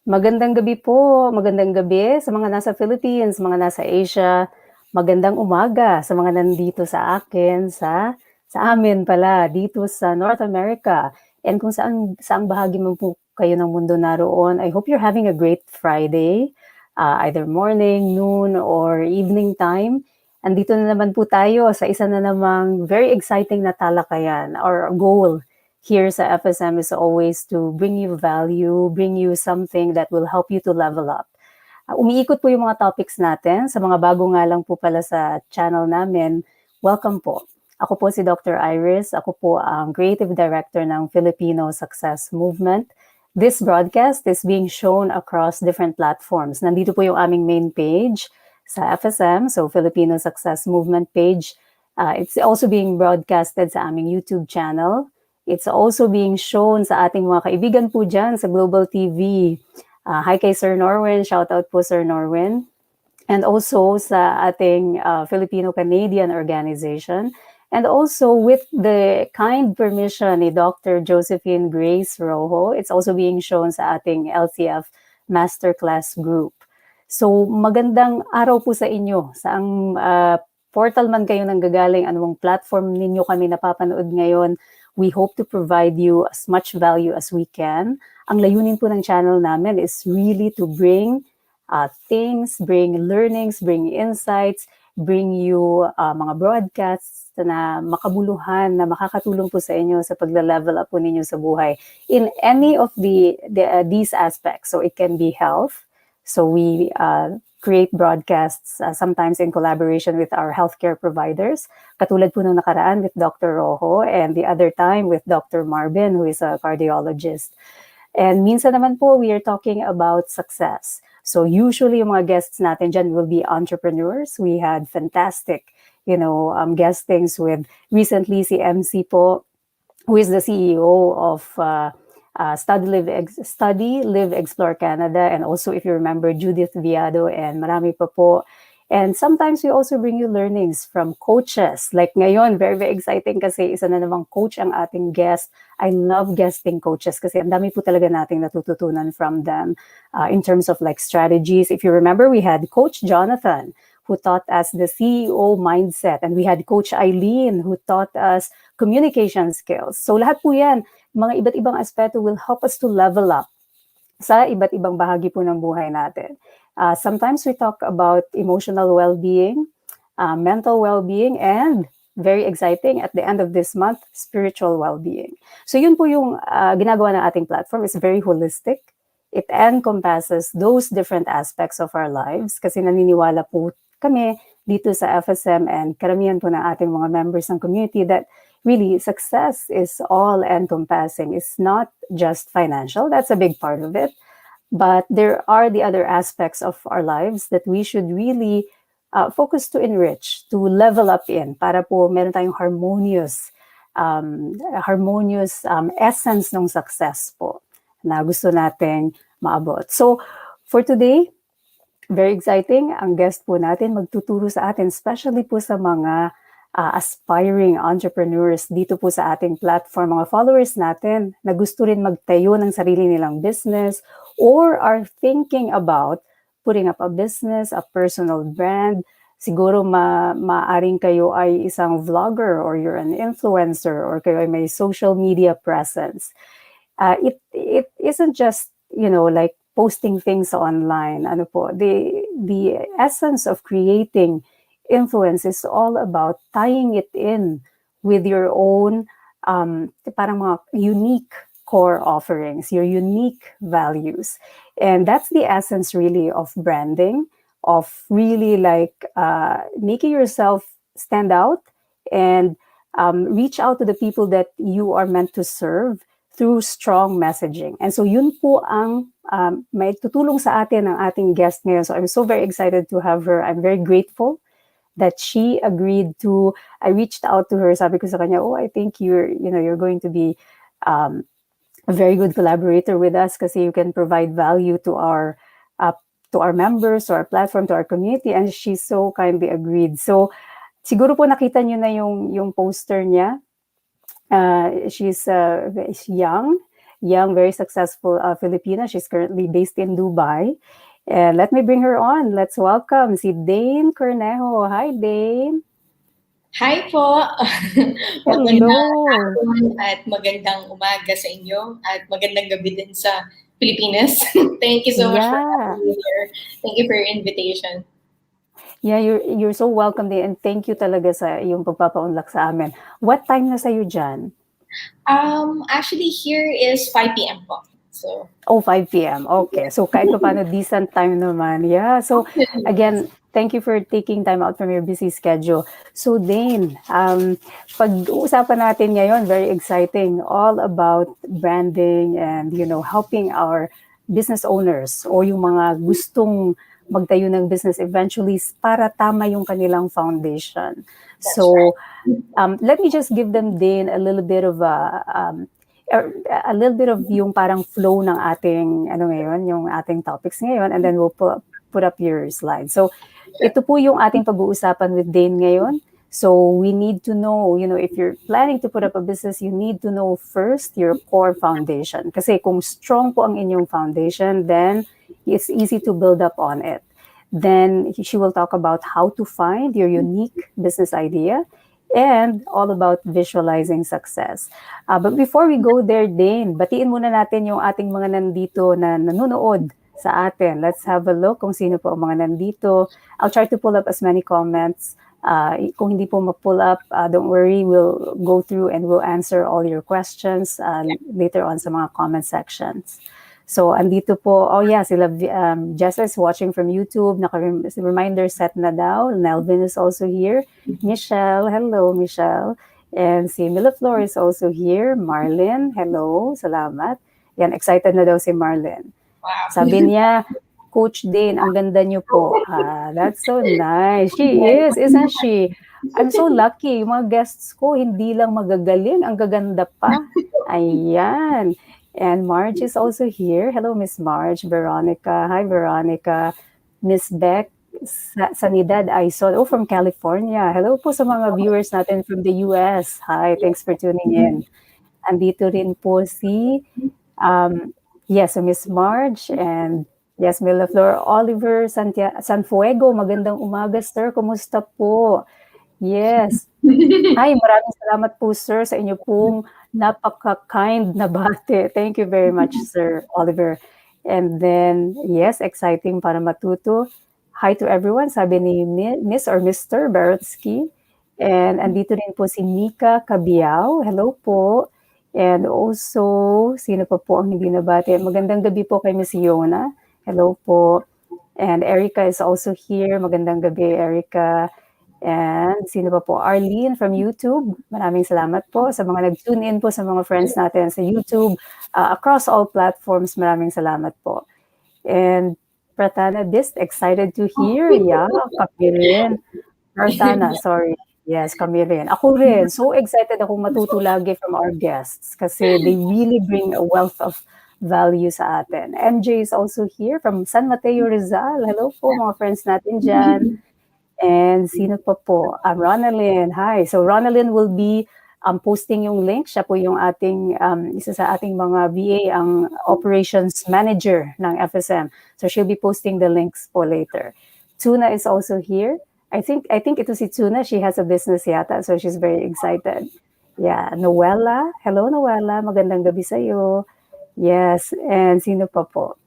Magandang gabi po, magandang gabi sa mga nasa Philippines, mga nasa Asia. Magandang umaga sa mga nandito sa akin sa amin pala dito sa North America. And kung saang bahagi man po kayo ng mundo naroon, I hope you're having a great Friday, either morning, noon, or evening time. Andito na naman po tayo sa isa na namang very exciting na talakayan or goal here sa FSM is always to bring you value, bring you something that will help you to level up. Umiikot po yung mga topics natin. Sa mga bago nga lang po pala sa channel namin, welcome po. Ako po si Dr. Iris. Ako po ang Creative Director ng Filipino Success Movement. This broadcast is being shown across different platforms. Nandito po yung aming main page sa FSM, so Filipino Success Movement page. It's also being broadcasted sa aming YouTube channel. It's also being shown sa ating mga kaibigan po dyan sa Global TV. Hi kay Sir Norwin, shout out po Sir Norwin. And also sa ating Filipino-Canadian organization. And also with the kind permission ni Dr. Josephine Grace Rojo, it's also being shown sa ating LCF Masterclass Group. So magandang araw po sa inyo. Saang portal man kayo nanggagaling, anumang platform ninyo kami napapanood ngayon, we hope to provide you as much value as we can. Ang layunin po ng channel namin is really to bring things, bring learnings, bring insights, bring you mga broadcasts na makabuluhan, na makakatulong po sa inyo sa pagla-level up po ninyo sa buhay in any of these aspects. So it can be health. So we create broadcasts sometimes in collaboration with our healthcare providers. Katulad po nung nakaraan with Dr. Rojo and the other time with Dr. Marvin, who is a cardiologist. And minsan naman po, we are talking about success. So usually yung mga guests natin dyan will be entrepreneurs. We had fantastic, guestings with recently si MC po, who is the CEO of Study, Live, Explore Canada, and also if you remember Judith Viado and marami pa po. And sometimes we also bring you learnings from coaches. Like ngayon, very, very exciting kasi isa na namang coach ang ating guest. I love guesting coaches kasi ang dami po talaga nating natututunan from them in terms of like strategies. If you remember, we had Coach Jonathan who taught us the CEO mindset, and we had Coach Eileen who taught us communication skills. So lahat po yan, mga iba't ibang aspeto will help us to level up sa iba't ibang bahagi po ng buhay natin. Sometimes we talk about emotional well-being, mental well-being, and very exciting at the end of this month, spiritual well-being. So yun po yung ginagawa ng ating platform. It's very holistic. It encompasses those different aspects of our lives kasi naniniwala po kami dito sa FSM and karamihan po ng ating mga members ng community that really success is all encompassing. It's not just financial. That's a big part of it. But there are the other aspects of our lives that we should really focus to enrich, to level up in, para po meron tayong harmonious essence ng success po na gusto nating maabot. So for today, very exciting. Ang guest po natin magtuturo sa atin, especially po sa mga aspiring entrepreneurs dito po sa ating platform, mga followers natin na gusto rin magtayo ng sarili nilang business or are thinking about putting up a business, a personal brand. Siguro maaring kayo ay isang vlogger or you're an influencer or kayo ay may social media presence. It isn't just, like posting things online. Ano po, the essence of creating influence is all about tying it in with your own parang mga unique core offerings, your unique values. And that's the essence really of branding, of really like making yourself stand out and reach out to the people that you are meant to serve through strong messaging. And so yun po ang may tutulong sa atin ng ating guest ngayon. So I'm so very excited to have her. I'm very grateful that she agreed to. I reached out to her, sabi ko sa kanya, I think you're going to be a very good collaborator with us kasi you can provide value to our members, to our platform, to our community, and she so kindly agreed. So siguro po nakita niyo na yung poster niya. She's young young, very successful Filipina. She's currently based in Dubai. And let me bring her on. Let's welcome si Dane Cornejo. Hi, Dane. Hi po! Magandang Hello. hapon at magandang umaga sa inyo at magandang gabi din sa Pilipinas. Thank you so much for Yeah. having me here. Thank you for your invitation. Yeah, you're so welcome, Dane. And thank you talaga sa iyong pagpapaunlak sa amin. What time na sa'yo dyan? Actually here is 5 p.m. po. So, Oh, 5 p.m. Okay. So kahit pa paano, decent time naman. Yeah. So again, thank you for taking time out from your busy schedule. So Dane, pag-uusapan natin ngayon, very exciting, all about branding and, helping our business owners o yung mga gustong magtayo ng business eventually para tama yung kanilang foundation. that's right. So let me just give them, Dane, a little bit of yung parang flow ng ating yung ating topics ngayon, and then we'll put up your slide. So ito po yung ating pag-uusapan with Dane ngayon. So we need to know, if you're planning to put up a business, you need to know first your core foundation. Kasi kung strong po ang inyong foundation, then it's easy to build up on it. Then she will talk about how to find your unique business idea and all about visualizing success. But before we go there, Dane, batiin muna natin yung ating mga nandito na nanonood sa atin. Let's have a look kung sino po ang mga nandito. I'll try to pull up as many comments. Kung hindi po ma-pull up, don't worry, we'll go through and we'll answer all your questions later on sa mga comment sections. So, andito po, oh yeah, sila Jessa is watching from YouTube. Reminder set na daw. Nelvin is also here. Michelle, hello, Michelle. And si Mila Flor is also here. Marlin, hello, salamat. Yan, excited na daw si Marlin. Wow. Sabi niya, Coach Dane, ang ganda niyo po. That's so nice. She is, isn't she? I'm so lucky. Yung mga guests ko, hindi lang magagaling, ang gaganda pa. Ayan. And Marge is also here. Hello, Miss Marge. Veronica. Hi, Veronica. Miss Beck. Sanidad Aizon. Oh, from California. Hello po sa mga viewers natin from the US. Hi, thanks for tuning in. Andito rin po si, yes, so Miss Marge and yes, Mila Flor. Oliver Sanfuego. Magandang umaga, sir. Kumusta po? Yes. Hi, maraming salamat po, sir, sa inyo pong napaka-kind na bate. Thank you very much, Sir Oliver. And then, yes, exciting para matuto. Hi to everyone, sabi ni Miss or Mr. Barotsky. And andito rin po si Mika Cabiao. Hello po. And also, sino pa po ang hindi nabate? Magandang gabi po kay Miss Yona. Hello po. And Erica is also here. Magandang gabi, Erica. And sino pa po? Arlene from YouTube. Maraming salamat po sa mga nag-tune in po sa mga friends natin sa YouTube. Across all platforms, maraming salamat po. And Pratana Bist, excited to hear. Yeah, kami rin. Pratana, sorry. Yes, kami rin. Ako rin. So excited ako matuto lagi from our guests kasi they really bring a wealth of value sa atin. MJ is also here from San Mateo, Rizal. Hello po mga friends natin dyan. And sino pa po? Ronalyn. Hi. So Ronalyn will be posting yung link. Siya po yung ating, isa sa ating mga VA, ang operations manager ng FSM. So she'll be posting the links po later. Tuna is also here. I think ito si Tuna. She has a business yata. So she's very excited. Yeah. Noella. Hello, Noella. Magandang gabi sa'yo. Yes. And sino pa po?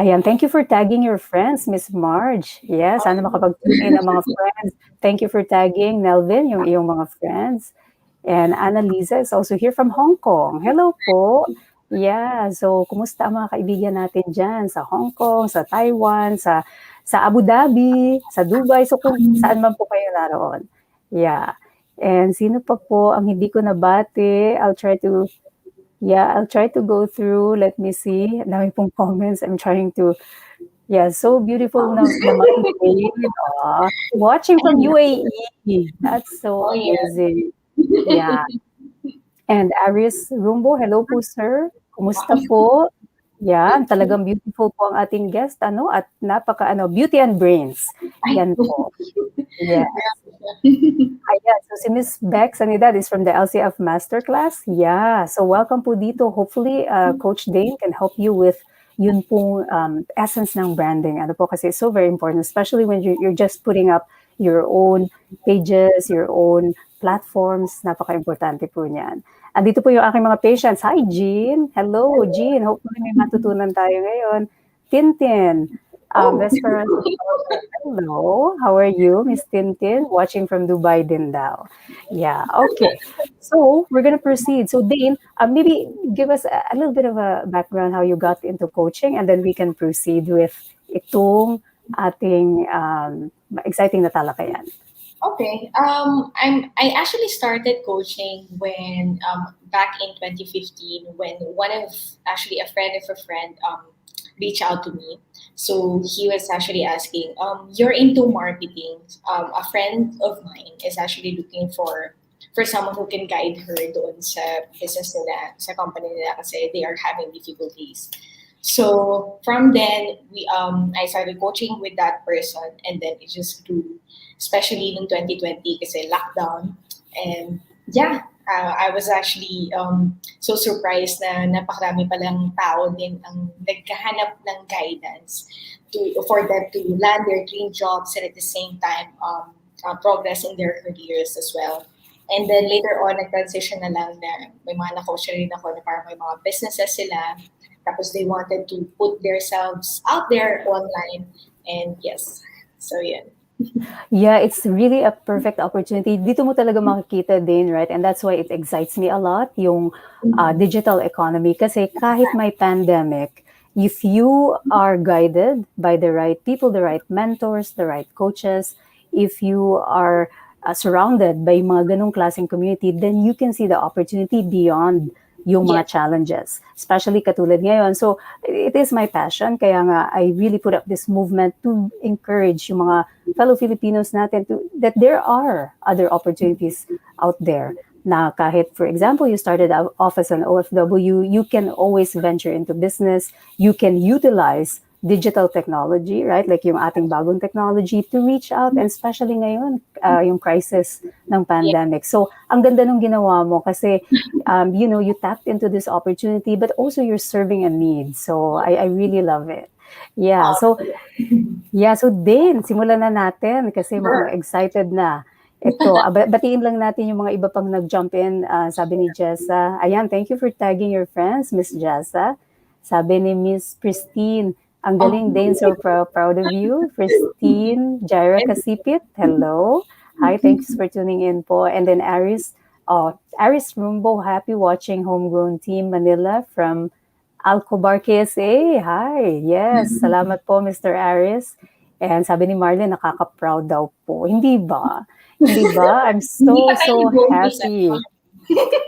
Ayan, thank you for tagging your friends, Miss Marge. Yes, sana makapag-tune in ang mga friends. Thank you for tagging, Nelvin, yung iyong mga friends. And Annalisa is also here from Hong Kong. Hello po. Yeah, so kumusta ang mga kaibigan natin dyan sa Hong Kong, sa Taiwan, sa Abu Dhabi, sa Dubai, so kung saan man po kayo naroon. Yeah. And sino pa po ang hindi ko nabati? I'll try to go through. Let me see. Dami pong comments. I'm trying to. Yeah, so beautiful naman. Watching from UAE. That's so amazing. Yeah. And Aris Rumbo, hello po, sir. Kumusta po? Yan, talagang beautiful po ang ating guest, at beauty and brains. Yan po. Yes. Ayan, so si Miss Beck Sanidad is from the LCF Masterclass. Yeah, so welcome po dito. Hopefully, Coach Dane can help you with yun pong essence ng branding. Ano po kasi it's so very important, especially when you're just putting up your own pages, your own platforms. Napaka-importante po niyan. Andito po yung aking mga patients. Hi, Jean. Hello, Jean. Hopefully may matutunan tayo ngayon. Tintin, best friend. Hello, how are you, Miss Tintin? Watching from Dubai din daw. Yeah, okay. So, we're gonna proceed. So, Dane, maybe give us a little bit of a background how you got into coaching and then we can proceed with itong ating exciting na talakayan. Okay. I actually started coaching when back in 2015 when one of actually a friend of a friend reached out to me. So he was actually asking, "You're into marketing. A friend of mine is actually looking for someone who can guide her doon sa business nila, sa company nila kasi they are having difficulties." So from then I started coaching with that person and then it just grew, especially in 2020 kasi lockdown. And yeah, I was actually so surprised na napakarami palang tao din ang naghahanap ng guidance for them to land their dream jobs and at the same time progress in their careers as well. And then later on, nag-transition na lang na may mga na-coach rin ako na parang may mga businesses sila. Tapos they wanted to put themselves out there online. And yes, so yeah. Yeah, it's really a perfect opportunity. Dito mo talaga makikita din, right? And that's why it excites me a lot, yung digital economy. Kasi kahit may pandemic, if you are guided by the right people, the right mentors, the right coaches, if you are surrounded by mga ganong klaseng community, then you can see the opportunity beyond yung mga challenges, especially katulad ngayon. So, it is my passion. Kaya nga, I really put up this movement to encourage yung mga fellow Filipinos natin that there are other opportunities out there na kahit, for example, you started off as an OFW, you can always venture into business. You can utilize digital technology, right? Like yung ating bagong technology to reach out, and especially ngayon, yung crisis ng pandemic. So, ang ganda nung ginawa mo kasi, you tapped into this opportunity, but also you're serving a need. So, I really love it. Yeah, so Dane, simulan na natin kasi mukhang excited na. Ito, batiin lang natin yung mga iba pang nag-jump in. Sabi ni Jessa, ayan, thank you for tagging your friends, Miss Jessa. Sabi ni Miss Pristine, ang galing, Dane, so proud of you. Pristine, Jaira Kasipit, hello. Hi, thanks for tuning in po. And then Aris Rumbo, happy watching Homegrown Team Manila from Alcobar, KSA. Hi, yes, salamat po, Mr. Aris. And sabi ni Marlene, nakaka-proud daw po. Hindi ba? Hindi ba? I'm so happy.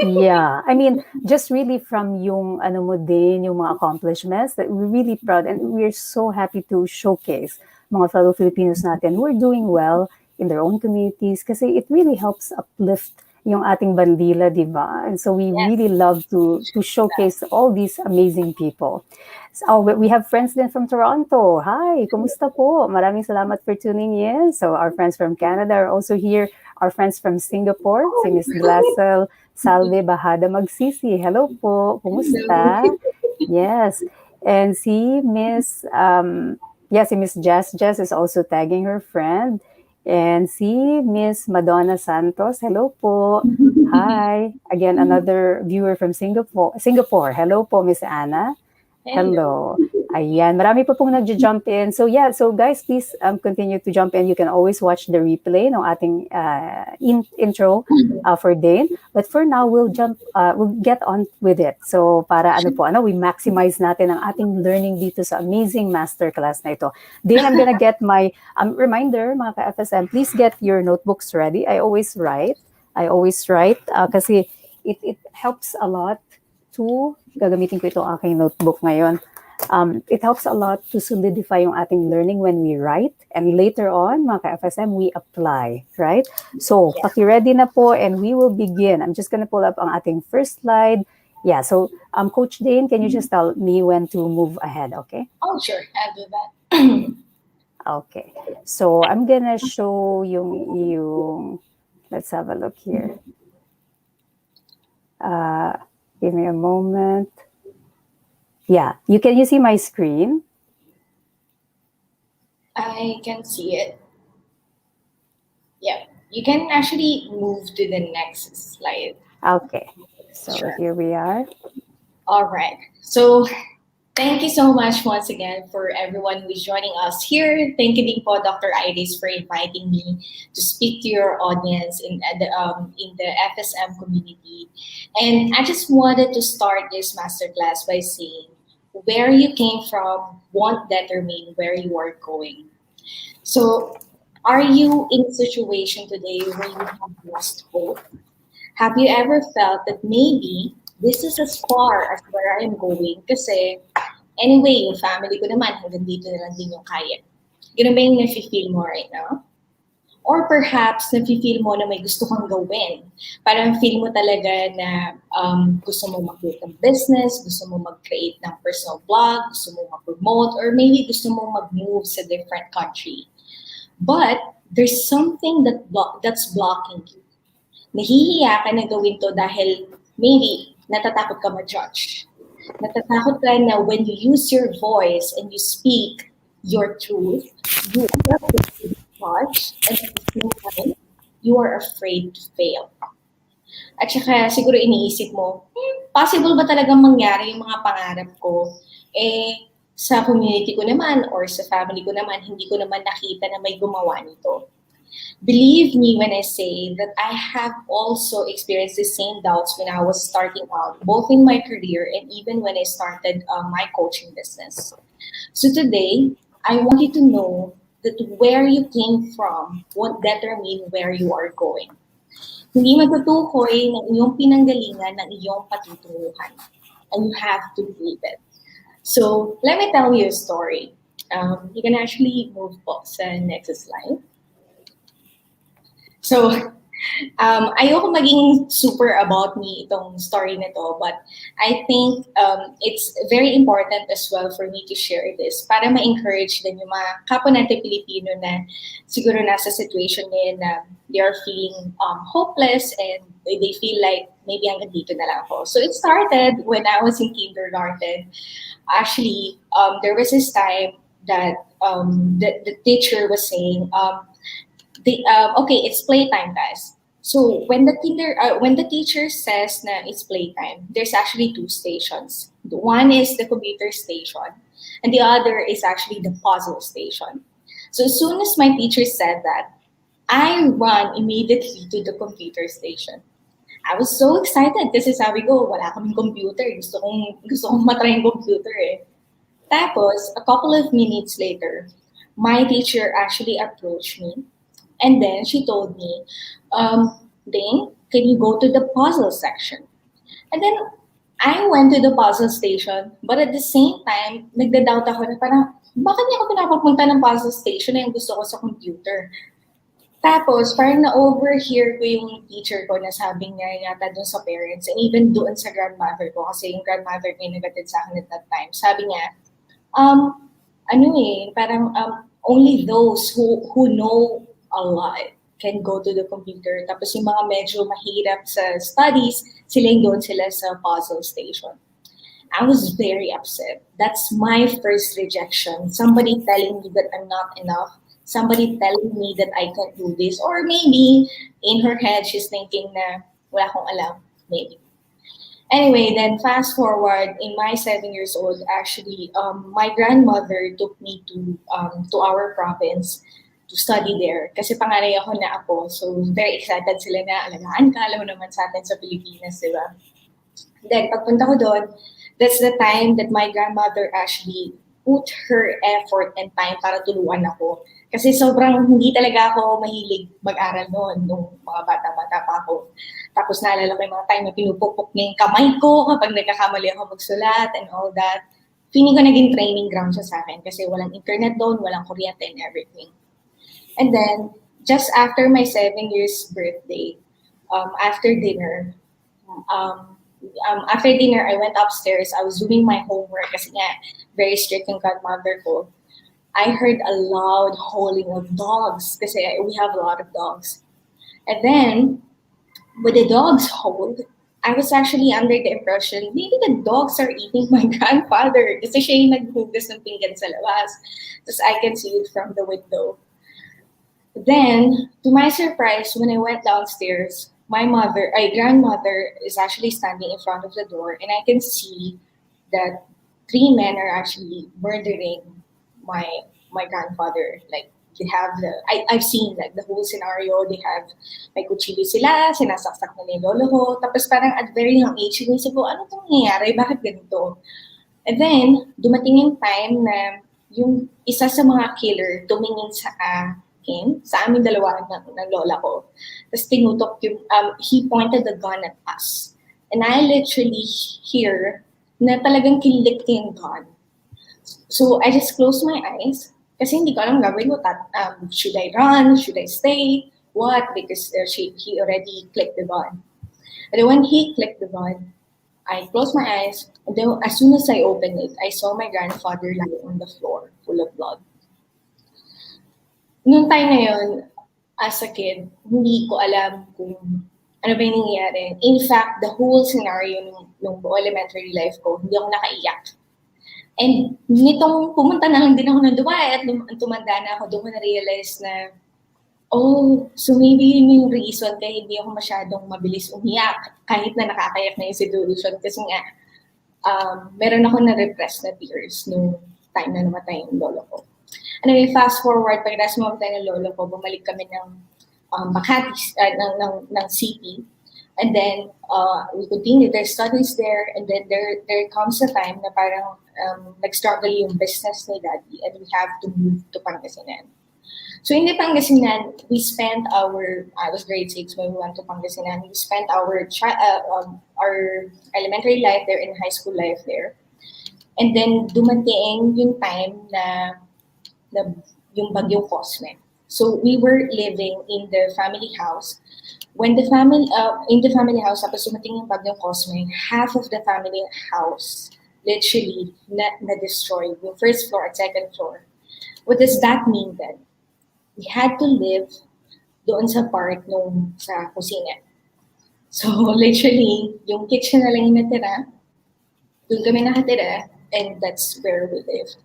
Yeah, I mean, just really from yung ano mo din, yung mga accomplishments, that we're really proud and we're so happy to showcase mga fellow Filipinos natin who are doing well in their own communities kasi it really helps uplift yung ating bandila, di ba? And so we really love to showcase all these amazing people. So we have friends din from Toronto. Hi, kumusta po? Maraming salamat for tuning in. So our friends from Canada are also here. Our friends from Singapore, si Miss Glassel Salve Bahada Magsisi. Hello po, kumusta? Yes. And si Miss si Miss Jess is also tagging her friend. And si Miss Madonna Santos, hello po. Hi. Again, another viewer from Singapore. Hello po, Miss Anna. Hello. Ayan, marami po pong nag-jump in. So guys, please continue to jump in. You can always watch the replay ng ating intro for Dane. But for now, we'll get on with it. So para we maximize natin ang ating learning dito sa amazing masterclass na ito. Dane, I'm gonna get my reminder, mga ka-FSM, please get your notebooks ready. I always write kasi it helps a lot to, gagamitin ko itong aking notebook ngayon. It helps a lot to solidify yung ating learning when we write. And later on, mga ka-FSM, we apply, right? So, paki-ready na po and we will begin. I'm just gonna pull up ang ating first slide. Yeah, so Coach Dane, can you just tell me when to move ahead, okay? Oh, sure. I'll do that. Okay. So, I'm gonna show yung let's have a look here. Give me a moment. Yeah, can you see my screen? I can see it. Yeah, you can actually move to the next slide. Okay. So, Sure. here we are. All right. So thank you so much once again for everyone who is joining us here. Thank you din po, Dr. Iris, for inviting me to speak to your audience in the FSM community. And I just wanted to start this masterclass by saying where you came from won't determine where you are going. So, are you in a situation today where you have lost hope? Have you ever felt that maybe this is as far as where I'm going kasi anyway, yung family ko naman hanggang dito na lang din yung kaya. Ganun ba yung nafe-feel mo right now? Or perhaps nafe-feel mo na may gusto kang gawin. Parang feel mo talaga na gusto mo mag-create ng business, gusto mo mag-create ng personal blog, gusto mo mag-promote, or maybe gusto mo mag-move sa different country. But there's something that's blocking you. Nahihiya ka na gawin to dahil maybe natatakot ka ma-judge. Natatakot ka na when you use your voice and you speak your truth, you are afraid to be judged, and at the same time, you are afraid to fail. At saka siguro iniisip mo, possible ba talagang mangyari yung mga pangarap ko? Sa community ko naman or sa family ko naman, hindi ko naman nakita na may gumawa nito. Believe me when I say that I have also experienced the same doubts when I was starting out, both in my career and even when I started my coaching business. So today, I want you to know that where you came from won't determine where you are going. Hindi matutukoy ng iyong pinanggalingan ng iyong patutunguhan. And you have to believe it. So let me tell you a story. You can actually move po sa next slide. So, ayoko maging super about me itong story na to, but I think it's very important as well for me to share this para ma-encourage din yung mga kapwa natin Pilipino na siguro nasa situation ngayon na they are feeling hopeless and they feel like maybe hanggang dito na lang ako. So it started when I was in kindergarten. Actually, there was this time that the teacher was saying, okay, it's playtime, guys. So when the teacher says na it's playtime, there's actually two stations. One is the computer station, and the other is actually the puzzle station. So as soon as my teacher said that, I run immediately to the computer station. I was so excited kasi sabi ko, wala kaming computer. Gusto kong matry yung computer eh. Tapos, a couple of minutes later, my teacher actually approached me. And then she told me, Dane, can you go to the puzzle section? And then I went to the puzzle station, but at the same time, nagda-doubt ako na parang, bakit niya ako pinapapunta ng puzzle station na yung gusto ko sa computer? Tapos, parang na-overhear ko yung teacher ko na sabi niya yata dun sa parents and even doon sa grandmother ko kasi yung grandmother ko yung nagatid sa akin at that time. Sabi niya, parang only those who know a lot can go to the computer. Tapos yung mga medyo mahirap sa studies, doon sila sa puzzle station. I was very upset. That's my first rejection. Somebody telling me that I'm not enough. Somebody telling me that I can't do this. Or maybe in her head, she's thinking na wala akong alam. Maybe. Anyway, then fast forward, in my 7 years old, actually, my grandmother took me to our province to study there. Kasi panganay ako na ako. So, very excited sila na alagaan ka. Alam mo naman sa atin sa Pilipinas, di ba? Then, pagpunta ko doon, that's the time that my grandmother actually put her effort and time para tulungan ako. Kasi sobrang hindi talaga ako mahilig mag-aral noon, nung mga bata-bata pa ako. Tapos naalala ko yung mga time na pinupukpok niya yung kamay ko kapag nagkakamali ako magsulat and all that. Feeling ko naging training ground siya sa akin kasi walang internet doon, walang kuryente and everything. And then, just after my 7 years birthday, after dinner, I went upstairs. I was doing my homework kasi nga, very strict yung grandmother ko. I heard a loud howling of dogs because we have a lot of dogs. And then, when the dogs howled, I was actually under the impression maybe the dogs are eating my grandfather kasi siya yung naghugas ng pinggan sa labas. Tapos I can see it from the window. Then, to my surprise, when I went downstairs, my grandmother is actually standing in front of the door, and I can see that three men are actually murdering my my grandfather. Like they have I've seen like the whole scenario. They have may kutsilyo sila, sinasaksak na yung lolo ko. Tapos parang at very young age, sinisip ko, ano itong nangyayari? Bakit ganito? And then, dumating yung time na yung isa sa mga killer tumingin sa akin, sa aming dalawa ng lola ko. Tapos tinutok yung, he pointed the gun at us. And I literally hear na talagang kinilik niya yung gun. So I just closed my eyes kasi hindi ko alam gagawin ko. Should I run? Should I stay? What? Because he already clicked the gun. And then when he clicked the gun, I closed my eyes, and then as soon as I opened it, I saw my grandfather lying on the floor, full of blood. Noong time na yun, as a kid, hindi ko alam kung ano ba yung nangyayari. In fact, the whole scenario nung elementary life ko, hindi ako nakaiyak. And nitong pumunta na lang din ako ng Dubai at tumanda na ako, doon ko na-realize na, oh, so maybe yun yung reason kaya hindi ako masyadong mabilis umiyak kahit na nakakayak na yung situation kasi nga meron ako na-repress na tears nung time na namatay yung lolo ko. Anyway, fast forward, pagkatapos mamatay ng lolo ko, bumalik kami ng Makati, ng city. And then, we continued their studies there, and then there comes a time na parang nag-struggle yung business ni Daddy, and we have to move to Pangasinan. So in the Pangasinan, we spent I was grade 6 when we went to Pangasinan. We spent our elementary life there and high school life there. And then dumating yung time na yung bagyong Cosme. So we were living in the family house. When the family, in the family house, tapos dumating yung bagyong Cosme, half of the family house literally na-destroyed. Yung first floor at second floor. What does that mean then? We had to live doon sa part sa kusina. So, literally, yung kitchen na lang yung natira, doon kami nakatira, and that's where we lived.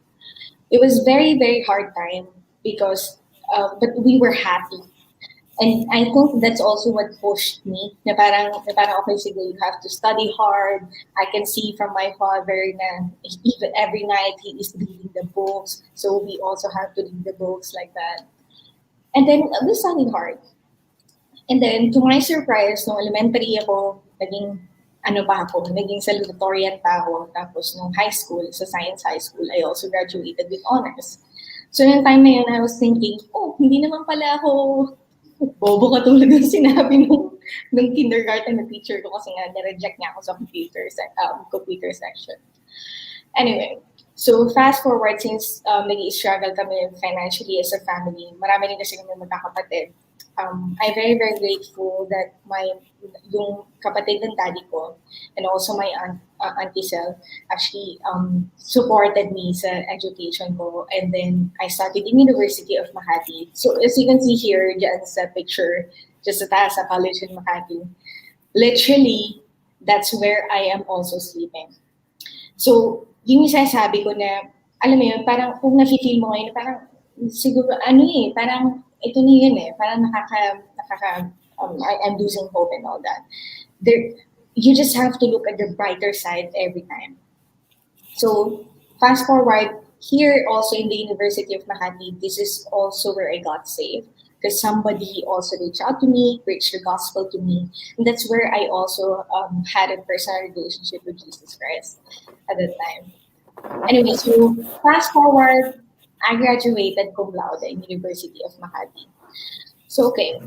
It was very, very hard time because, but we were happy. And I think that's also what pushed me, na parang okay, sige, you have to study hard. I can see from my father na even every night he is reading the books, so we also have to read the books like that. And then, we studied hard. And then, to my surprise, nung elementary ako, naging salutatorian pa ako. Tapos, nung high school, sa science high school, I also graduated with honors. So, yung time na yun, I was thinking, oh, hindi naman pala ako bobo katulad ng sinabi nung kindergarten na teacher ko kasi nga, na-reject niya ako sa computer section. Anyway, so fast forward, since nag-i-struggle kami financially as a family, marami rin kasi kami magkakapatid. I'm very, very grateful that yung kapatid ng daddy ko and also my auntie Sel actually supported me sa education ko, and then I studied in University of Makati. So as you can see here, dyan sa picture, just sa taas sa college in Makati, literally, that's where I am also sleeping. So, yung sabi ko na, alam mo yun, parang kung nafe-feel mo ngayon, parang siguro, parang ito na yun parang I'm losing hope and all that. You just have to look at the brighter side every time. So, fast forward, here also in the University of Makati, this is also where I got saved. Because somebody also reached out to me, preached the gospel to me. And that's where I also had a personal relationship with Jesus Christ at that time. Anyway, so fast forward, I graduated cum laude in University of Makati. So, okay,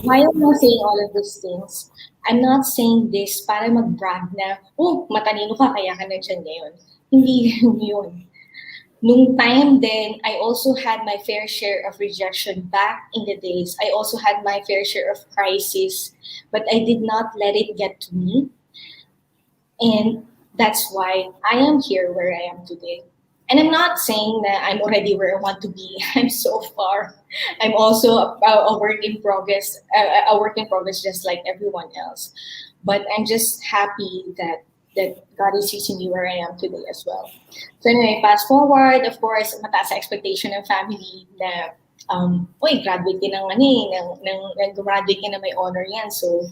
why am I saying all of these things? I'm not saying this para mag-brag na, oh, matalino ka, kaya ka na dyan ngayon. Hindi yun. Nung time then, I also had my fair share of rejection back in the days. I also had my fair share of crisis, but I did not let it get to me. And that's why I am here where I am today. And I'm not saying that I'm already where I want to be. I'm so far. I'm also a work in progress, a work in progress, just like everyone else. But I'm just happy that God is using me where I am today as well. So anyway, fast forward, of course, mataas sa expectation ng family na, uy, graduate ka ng, ano eh, graduate ka na may honor yan. So,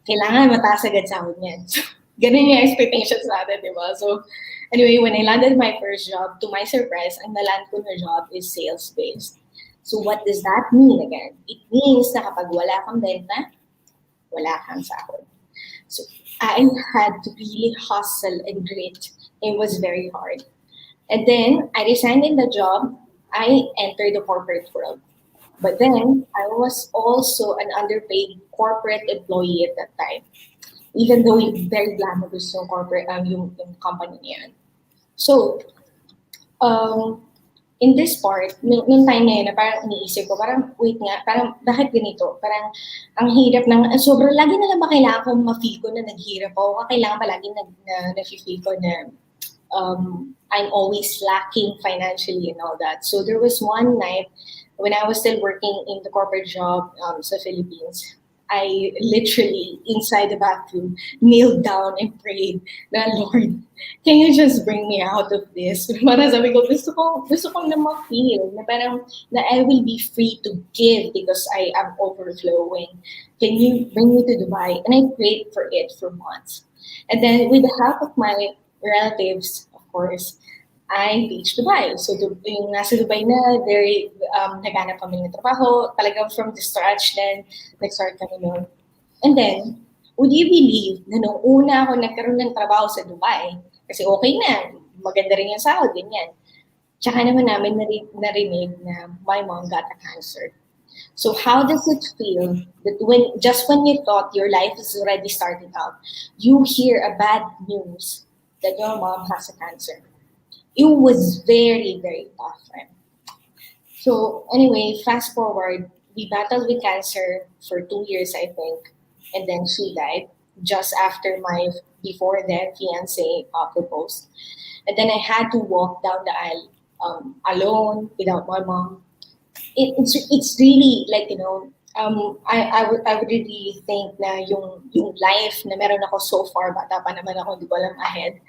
kailangan mataas agad sahod niyan. So, ganun yung expectations natin, di ba? So, anyway, when I landed my first job, to my surprise, ang naland ko na job is sales-based. So, what does that mean again? It means na kapag wala kang benta, wala kang sahod. So, I had to really hustle and grit. It was very hard. And then, I resigned in the job. I entered the corporate world. But then, I was also an underpaid corporate employee at that time. Even though yung very glamorous yung corporate, yung company niya. So, um, in this part, nung time na yun, na parang iniisip ko, parang, wait nga, parang, bakit ganito? Parang, ang hirap ng, sobrang, lagi na lang ba kailangan kong ma-feel ko na naghirap ako? O kailangan ba lagi na-feel ko na I'm always lacking financially and all that. So there was one night when I was still working in the corporate job sa Philippines. I literally, inside the bathroom, kneeled down and prayed na, Lord, can you just bring me out of this? Parang sabi ko, gusto ko na ma-feel na parang na I will be free to give because I am overflowing. Can you bring me to Dubai? And I prayed for it for months. And then with the help of my relatives, of course, I reached Dubai. So yung nasa Dubai na, very, naghanap kami ng trabaho. Talagang from the scratch, then nag-start kami noon. And then, would you believe na nung una ako nagkaroon ng trabaho sa Dubai, kasi okay na, maganda rin yung sahod, ganyan. Tsaka naman namin narinig na my mom got a cancer. So how does it feel that when you thought your life is already starting out, you hear a bad news that your mom has a cancer? It was very, very tough. Right? So anyway, fast forward, we battled with cancer for 2 years, I think, and then she died just after my before then fiance proposed, and then I had to walk down the aisle alone without my mom. It's really like I would really think na yung life na meron ako so far, bata pa naman ako, di ko alam ahead,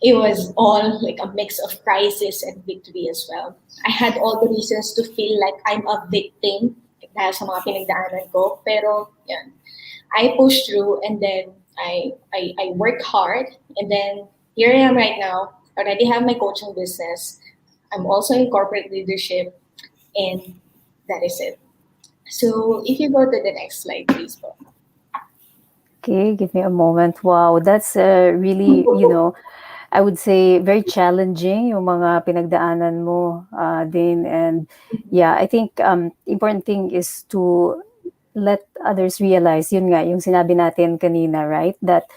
it was all like a mix of crisis and victory as well. I had all the reasons to feel like I'm a victim dahil sa mga pinagdaanan ko. Pero, yan. I pushed through and then I worked hard. And then, here I am right now. I already have my coaching business. I'm also in corporate leadership. And that is it. So, if you go to the next slide, please, po. Okay, give me a moment. Wow, that's really, I would say very challenging yung mga pinagdaanan mo din. And yeah, I think important thing is to let others realize, yun nga, yung sinabi natin kanina, right? That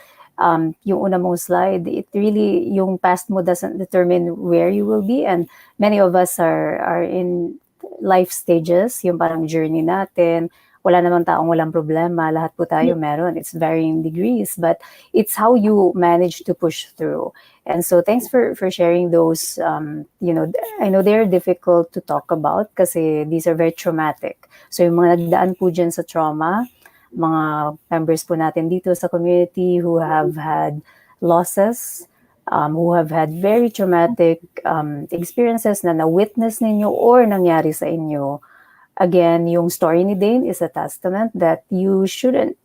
yung una mong slide, it really, yung past mo doesn't determine where you will be. And many of us are in life stages, yung parang journey natin. Wala namang taong walang problema. Lahat po tayo meron. It's varying degrees, but it's how you manage to push through. And so thanks for sharing those. I know they're difficult to talk about kasi these are very traumatic. So yung mga nagdaan po dyan sa trauma, mga members po natin dito sa community who have had losses, who have had very traumatic experiences na na-witness ninyo or nangyari sa inyo. Again, yung story ni Dane is a testament that you shouldn't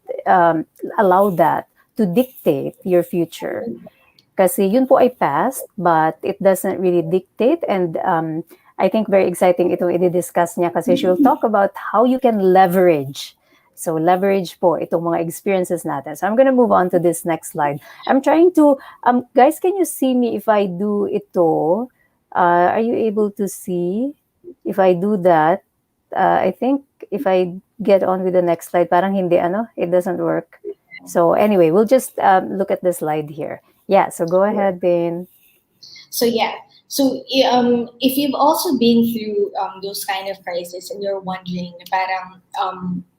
allow that to dictate your future. Kasi yun po ay past, but it doesn't really dictate. And I think very exciting itong i-discuss niya kasi she'll talk about how you can leverage. So leverage po itong mga experiences natin. So I'm gonna move on to this next slide. I'm trying to, guys, can you see me if I do ito? Are you able to see if I do that? I think if I get on with the next slide, parang hindi, it doesn't work. So anyway, we'll just look at the slide here. Yeah, so go ahead, Dane. So yeah, so if you've also been through those kind of crises and you're wondering parang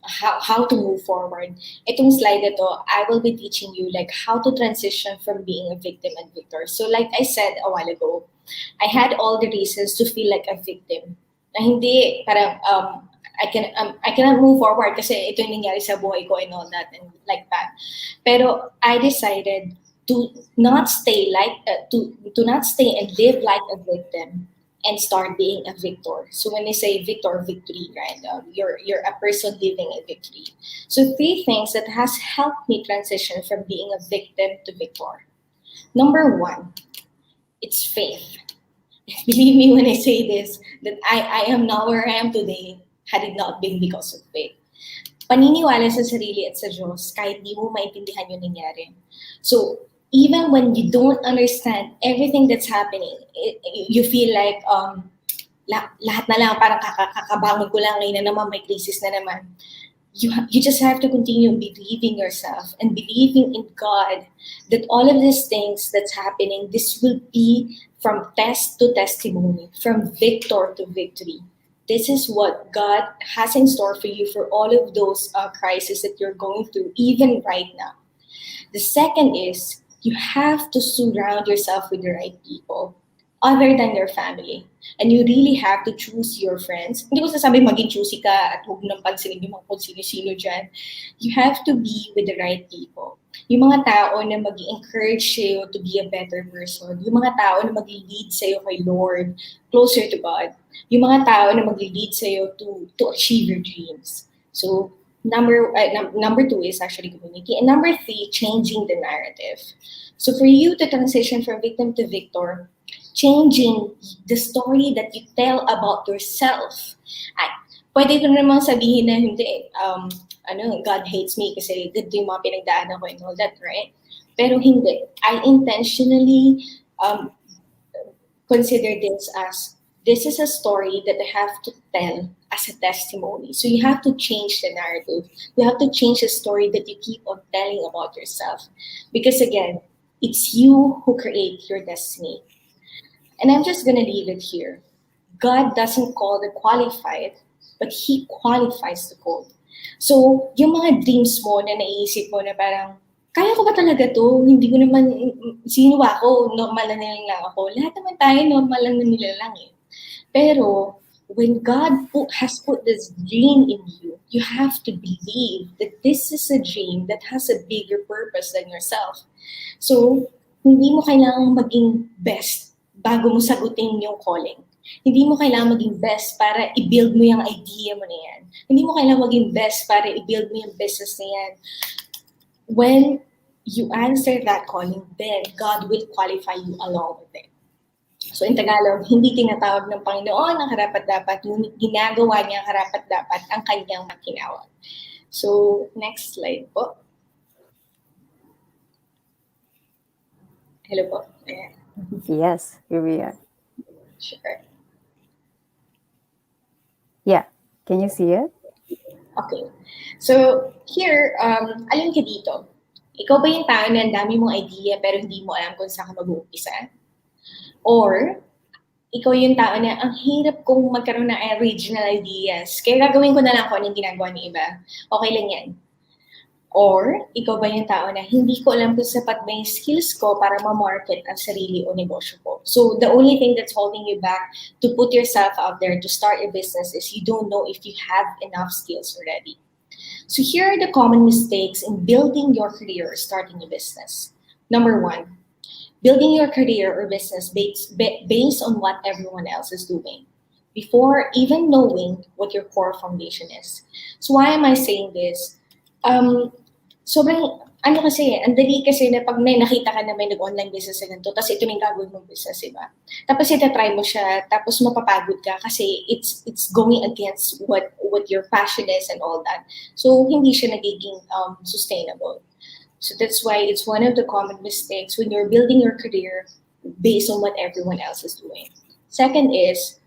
how to move forward, itong slide ito, I will be teaching you like how to transition from being a victim and victor. So like I said a while ago, I had all the reasons to feel like a victim. Na hindi, parang, I cannot move forward kasi ito yung nangyari sa buhay ko and all that and like that. Pero I decided to not stay to not stay and live like a victim and start being a victor. So when they say victor, victory, right? You're a person living a victory. So three things that has helped me transition from being a victim to victor. Number one, it's faith. Believe me when I say this, that I am not where I am today had it not been because of faith. Paniniwala sa sarili at sa Diyos kahit di mo maintindihan yung nangyari. So, even when you don't understand everything that's happening, you feel like lahat na lang parang kakabangon ko lang ngayon na naman may crisis na naman. You just have to continue believing yourself and believing in God that all of these things that's happening, this will be from test to testimony, from victor to victory. This is what God has in store for you for all of those crises that you're going through, even right now. The second is you have to surround yourself with the right people other than your family. And you really have to choose your friends. Hindi ko sasabi maging choosy ka at huwag nang pansinin yung mga kung sino-sino dyan. You have to be with the right people. Yung mga tao na mag-encourage sa'yo to be a better person. Yung mga tao na mag-lead sa'yo kay Lord, closer to God. Yung mga tao na mag-lead sa'yo to achieve your dreams. So, number two is actually community. And number three, changing the narrative. So for you to transition from victim to victor, changing the story that you tell about yourself. Ay, pwede ko namang sabihin na hindi, God hates me kasi good yung mga pinagdaanan ko and all that, right? Pero hindi. I intentionally consider this is a story that I have to tell as a testimony. So you have to change the narrative. You have to change the story that you keep on telling about yourself. Because again, it's you who create your destiny. And I'm just gonna leave it here. God doesn't call the qualified, but He qualifies the called. So, yung mga dreams mo na naiisip mo na parang, kaya ko ba talaga to? Hindi ko naman, sino ako? Normal na lang ako. Lahat naman tayo, normal lang na nila lang eh. Pero, when God has put this dream in you, you have to believe that this is a dream that has a bigger purpose than yourself. So, hindi mo kailangang maging best bago mo sagutin yung calling. Hindi mo kailangan maging best para i-build mo yung idea mo na yan. Hindi mo kailangan maging best para i-build mo yung business na yan. When you answer that calling, then God will qualify you along with it. So in Tagalog, hindi tinatawag ng Panginoon ang karapat-dapat, ngunit ginagawa niya ang karapat-dapat ang kanyang makinawang. So, next slide po. Hello po. Ayan. Yes, here we are. Sure. Yeah, can you see it? Okay. So, here, alin ka dito? Ikaw ba yung tao na ang dami mong idea pero hindi mo alam kung saan ka mag-uumpisa? Or, ikaw yung tao na ang hirap kong magkaroon ng original ideas, kaya gagawin ko na lang kung anong ginagawa ng iba. Okay lang yan. Or, ikaw ba yung tao na hindi ko alam kung sapat ba yung skills ko para ma-market ang sarili o negosyo ko. So, the only thing that's holding you back to put yourself out there to start a business is you don't know if you have enough skills already. So, here are the common mistakes in building your career or starting a business. Number one, building your career or business based on what everyone else is doing before even knowing what your core foundation is. So, why am I saying this? Sobrang, ang dali kasi na pag may nakita ka na may nag-online business sa ganito, tapos ito yung gagawin mong business, diba? Tapos itatry mo siya, tapos mapapagod ka kasi it's going against what your passion is and all that. So, hindi siya nagiging sustainable. So, that's why it's one of the common mistakes when you're building your career based on what everyone else is doing. Second is,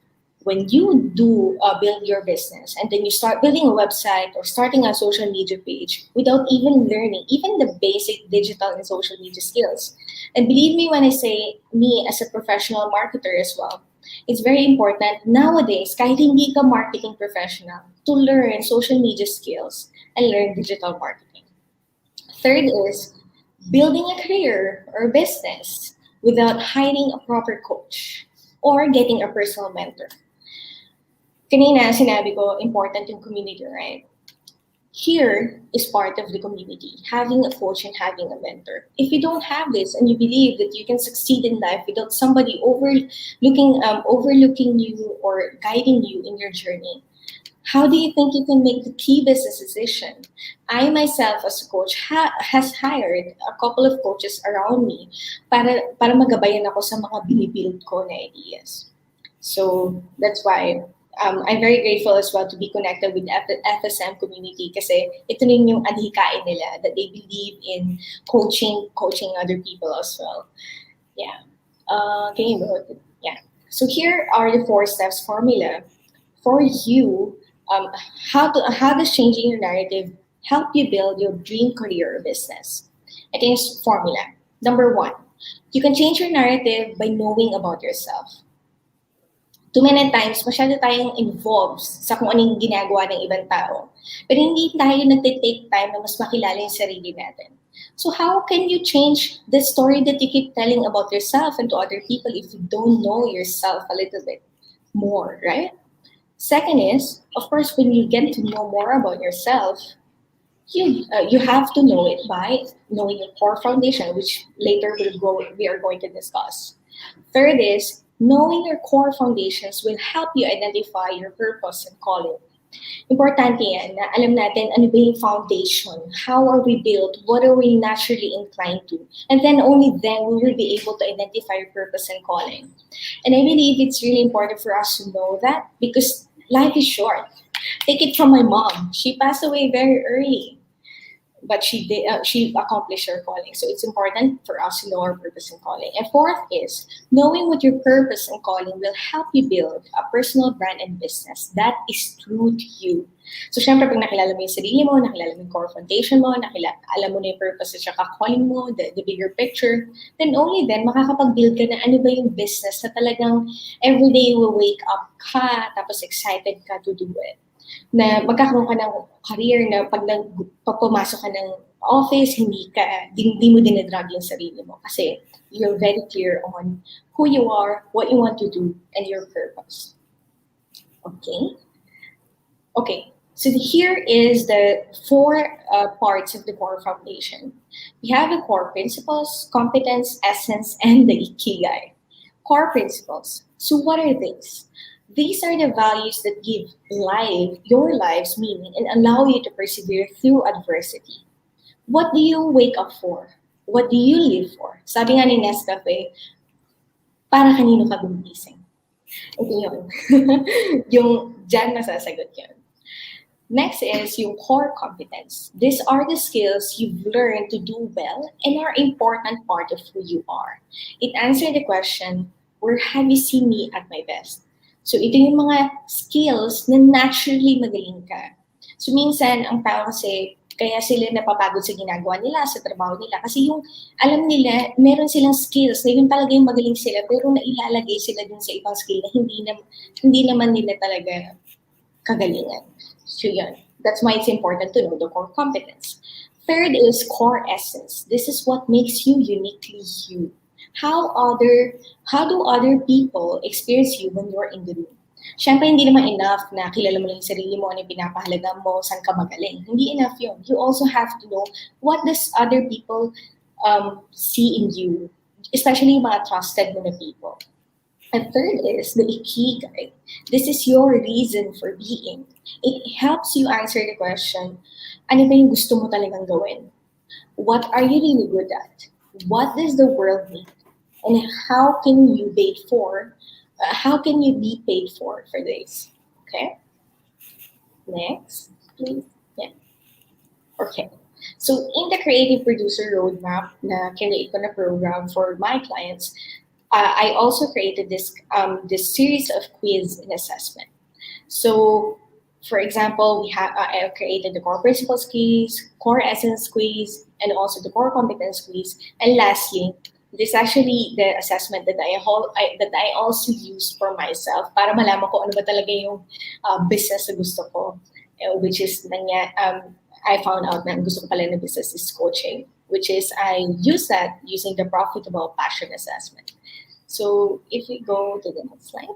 when you do build your business and then you start building a website or starting a social media page without even learning even the basic digital and social media skills. And believe me when I say me as a professional marketer as well, it's very important nowadays, kahit hindi ka marketing professional, to learn social media skills and learn digital marketing. Third is building a career or business without hiring a proper coach. or getting a personal mentor. Kanina, sinabi ko, important yung community, right? Here is part of the community, having a coach and having a mentor. If you don't have this and you believe that you can succeed in life without somebody overlooking you or guiding you in your journey, how do you think you can make the key business decision? I myself as a coach has hired a couple of coaches around me para magabayan ako sa mga binibuild ko na ideas. So that's why I'm very grateful as well to be connected with FSM community kasi ito rin yung adhikain nila that they believe in coaching other people as well. Yeah. Can you go? Yeah. So here are the 4 steps formula for you. How does changing your narrative help you build your dream career or business? I think it's formula. Number 1, you can change your narrative by knowing about yourself. Too many times, masyado tayong involved sa kung anong ginagawa ng ibang tao. Pero hindi tayo nagtitake time na mas makilala yung sarili natin. So how can you change the story that you keep telling about yourself and to other people if you don't know yourself a little bit more, right? Second is, of course, when you get to know more about yourself, you have to know it by knowing your core foundation, which later we are going to discuss. Third is, knowing your core foundations will help you identify your purpose and calling. Importante yan na alam natin ano ba yung foundation, how are we built, what are we naturally inclined to, and then only then we will be able to identify your purpose and calling. And I believe it's really important for us to know that because life is short. Take it from my mom. She passed away very early, but she accomplished her calling. So it's important for us to know our purpose and calling. And fourth is, knowing what your purpose and calling will help you build a personal brand and business that is true to you. So syempre, pag nakilala mo yung sarili mo, nakilala mo yung core foundation mo, alam mo na yung purpose at saka calling mo, the bigger picture, then only then, makakapag-build ka na ano ba yung business na talagang everyday you will wake up ka, tapos excited ka to do it. Na magkakaroon ka ng career na pag pumasok ka ng office, hindi mo dinadrag yung sarili mo kasi you're very clear on who you are, what you want to do, and your purpose. Okay, so here is the 4 parts of the core foundation. We have the core principles, competence, essence, and the ikigai. Core principles. So what are these? These are the values that give your lives meaning and allow you to persevere through adversity. What do you wake up for? What do you live for? Sabi nga ni Nescafe, para kanino ka gumising? Ito yun. Yung dyan masasagot yun. Next is yung core competence. These are the skills you've learned to do well and are important part of who you are. It answers the question, where have you seen me at my best? So ito yung mga skills na naturally magaling ka. So minsan, ang tao kasi, kaya sila napapagod sa ginagawa nila, sa trabaho nila. Kasi yung alam nila, meron silang skills na yun talaga yung magaling sila, pero nailalagay sila dun sa ibang skill na hindi naman nila talaga kagalingan. So yun. That's why it's important to know the core competence. Third is core essence. This is what makes you uniquely you. How do other people experience you when you're in the room? Siyempre, hindi naman enough na kilala mo lang yung sarili mo, ano yung pinapahalaga mo, saan ka magaling. Hindi enough yun. You also have to know what does other people see in you, especially yung mga trusted mo na people. And third is the ikigai. This is your reason for being. It helps you answer the question, ano ba yung gusto mo talagang gawin? What are you really good at? What does the world need? And how can you be paid for this? Okay. Next, please. Yeah. Okay. So in the creative producer roadmap na kinreate ko na program for my clients, I also created this series of quiz and assessment. So, for example, I have created the core principles quiz, core essence quiz, and also the core competence quiz. And lastly, this is actually the assessment that I also use for myself para malaman ko ano ba talaga yung business na gusto ko, which is I found out na gusto ko pala na business is coaching, which is I use that using the profitable passion assessment. So if we go to the next slide.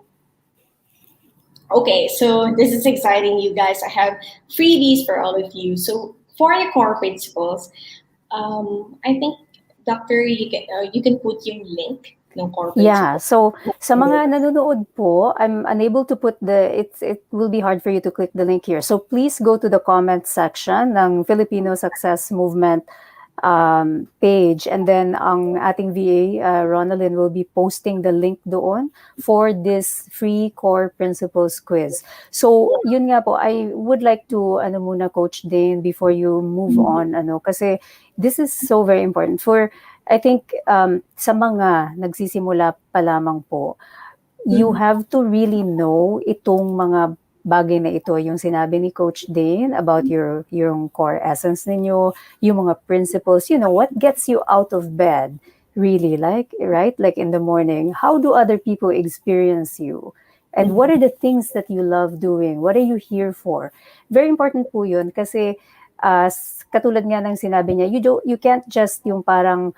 Okay, so this is exciting, you guys. I have freebies for all of you. So for the core principles, I think, Doctor, you can put yung link ng core Yeah, principles. so sa mga nanonood po, I'm unable to put it will be hard for you to click the link here. So please go to the comment section ng Filipino Success Movement page, and then ang ating VA, Ronaldin, will be posting the link doon for this free core principles quiz. So yun nga po, I would like to ano muna, Coach Dane, before you move on, kasi this is so very important for, I think, sa mga nagsisimula pa lamang po, you have to really know itong mga bagay na ito, yung sinabi ni Coach Dane about yung core essence ninyo, yung mga principles, what gets you out of bed, really, like, right? Like in the morning, how do other people experience you? And what are the things that you love doing? What are you here for? Very important po yun kasi katulad nga ng sinabi niya, you can't just yung parang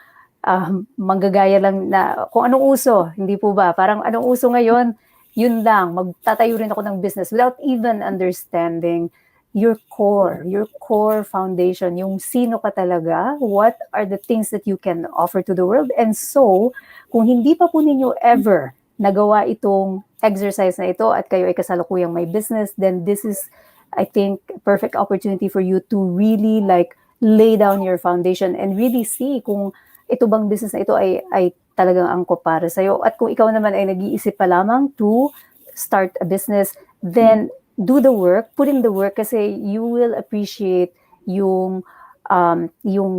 manggagaya lang na kung anong uso, hindi po ba? Parang anong uso ngayon, yun lang, magtatayo rin ako ng business without even understanding your core foundation, yung sino ka talaga, what are the things that you can offer to the world. And so, kung hindi pa po ninyo ever nagawa itong exercise na ito at kayo ay kasalukuyang may business, then this is, I think, perfect opportunity for you to really like lay down your foundation and really see kung ito bang business na ito ay talagang angkop para sa'yo. At kung ikaw naman ay nag-iisip pa lamang to start a business, then do the work, put in the work, kasi you will appreciate yung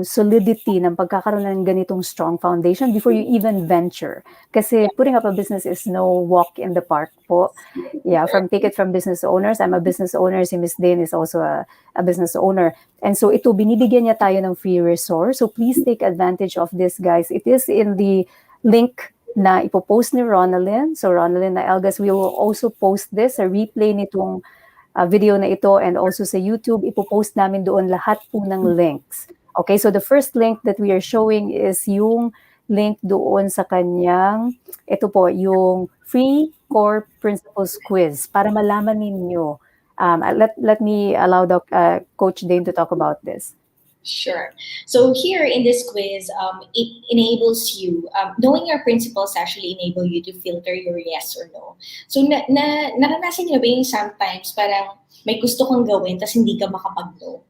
solidity ng pagkakaroon ng ganitong strong foundation before you even venture. Kasi putting up a business is no walk in the park po. Yeah, take it from business owners. I'm a business owner. Si Miss Dane is also a business owner. And so ito, binibigyan niya tayo ng free resource. So please take advantage of this, guys. It is in the link na ipopost ni Ronaldin. So Ronaldin na Elgas, we will also post this, a replay nitong video na ito, and also sa YouTube, ipopost namin doon lahat po ng links. Okay, so the first link that we are showing is yung link doon sa kanyang, ito po, yung free core principles quiz para malaman ninyo. Let me allow Coach Dane to talk about this. Sure. So here in this quiz, it enables you, knowing your principles actually enable you to filter your yes or no. So naranasan niyo ba yung sometimes parang may gusto kang gawin tapos hindi ka makapag-no?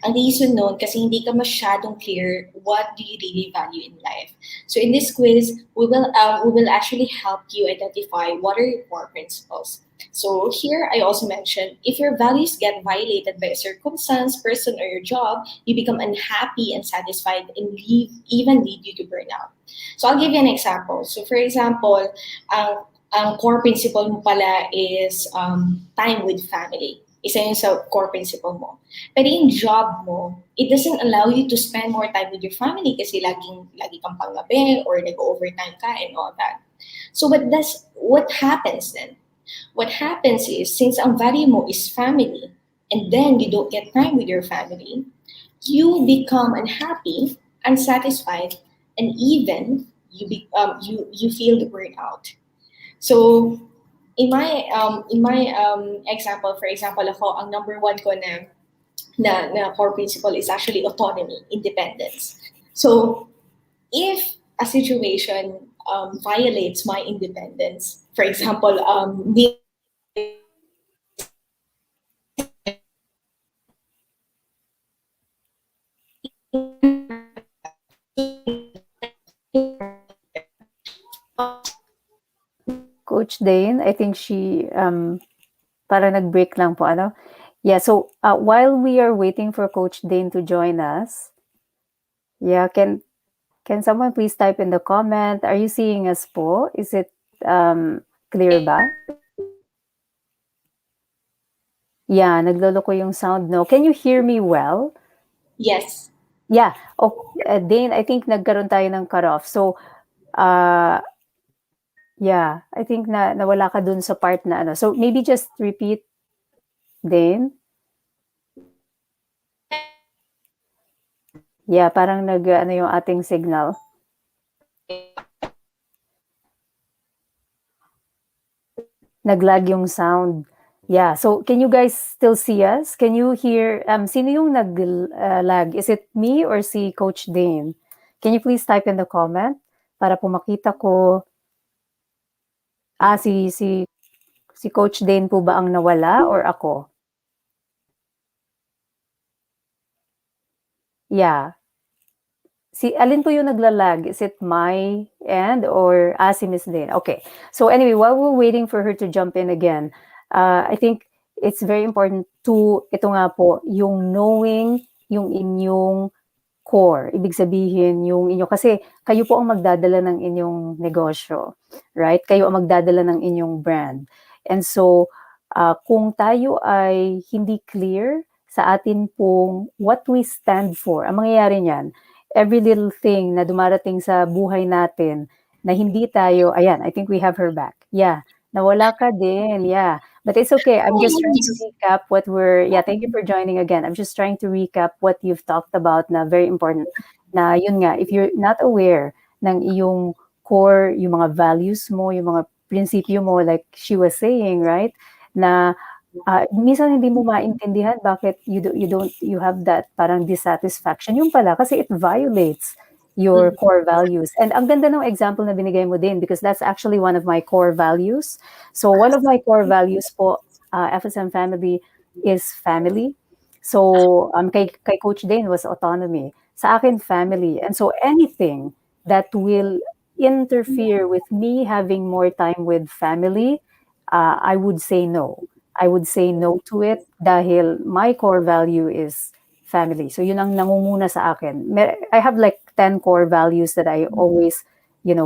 Ang reason nun, kasi hindi ka masyadong clear what do you really value in life. So in this quiz, we will actually help you identify what are your core principles. So here, I also mentioned, if your values get violated by a circumstance, person, or your job, you become unhappy and satisfied and even lead you to burnout. So I'll give you an example. So for example, ang core principle mo pala is time with family. Isa yun sa core principle mo. Pero yung job mo, it doesn't allow you to spend more time with your family kasi lagi kang panggabi or nag-overtime ka and all that. So what happens then? What happens is, since ang value mo is family, and then you don't get time with your family, you become unhappy, unsatisfied, and even you feel the burnout. So in my example, for example, ako, ang number one ko na core principle is actually autonomy, independence. So if a situation violates my independence, for example, Coach Dane, I think she parang nag-break lang po, ano? Yeah, so while we are waiting for Coach Dane to join us, yeah, can someone please type in the comment? Are you seeing us po? Is it clear ba? Yeah, nagloloko yung sound, no? Can you hear me well? yes. Yeah. Oh, Dane, I think nagkaroon tayo ng cut-off. So, yeah, I think nawala ka dun sa part na ano. So, maybe just repeat, Dane. Yeah, parang ano yung ating signal. Naglag yung sound. Yeah. So can you guys still see us? Can you hear? Sino yung nag-lag? Is it me or si Coach Dane? Can you please type in the comment para po makita ko? Si Coach Dane po ba ang nawala or ako? Yeah. Alin po yung naglalag? Is it my end or si Miss Dane? Okay. So anyway, while we're waiting for her to jump in again, I think it's very important to, ito nga po, yung knowing yung inyong core. Ibig sabihin, yung inyo, kasi kayo po ang magdadala ng inyong negosyo, right? Kayo ang magdadala ng inyong brand. And so, kung tayo ay hindi clear sa atin pong what we stand for, ang mangyayari niyan, every little thing na dumarating sa buhay natin na hindi tayo, ayan, I think we have her back. Yeah, nawala ka din, yeah. But it's okay. I'm just trying to recap thank you for joining again. I'm just trying to recap what you've talked about na very important. Na yun nga, if you're not aware ng iyong core, yung mga values mo, yung mga prinsipyo mo, like she was saying, right? Na minsan hindi mo maintindihan bakit you have that parang dissatisfaction. Yung pala, kasi it violates your core values. And ang ganda ng example na binigay mo din because that's actually one of my core values. So one of my core values po, FSM family, is family. So kay Coach Dane was autonomy. Sa akin, family. And so anything that will interfere with me having more time with family, I would say no. I would say no to it dahil my core value is family. So yun ang nangunguna sa akin. I have like 10 core values that I always,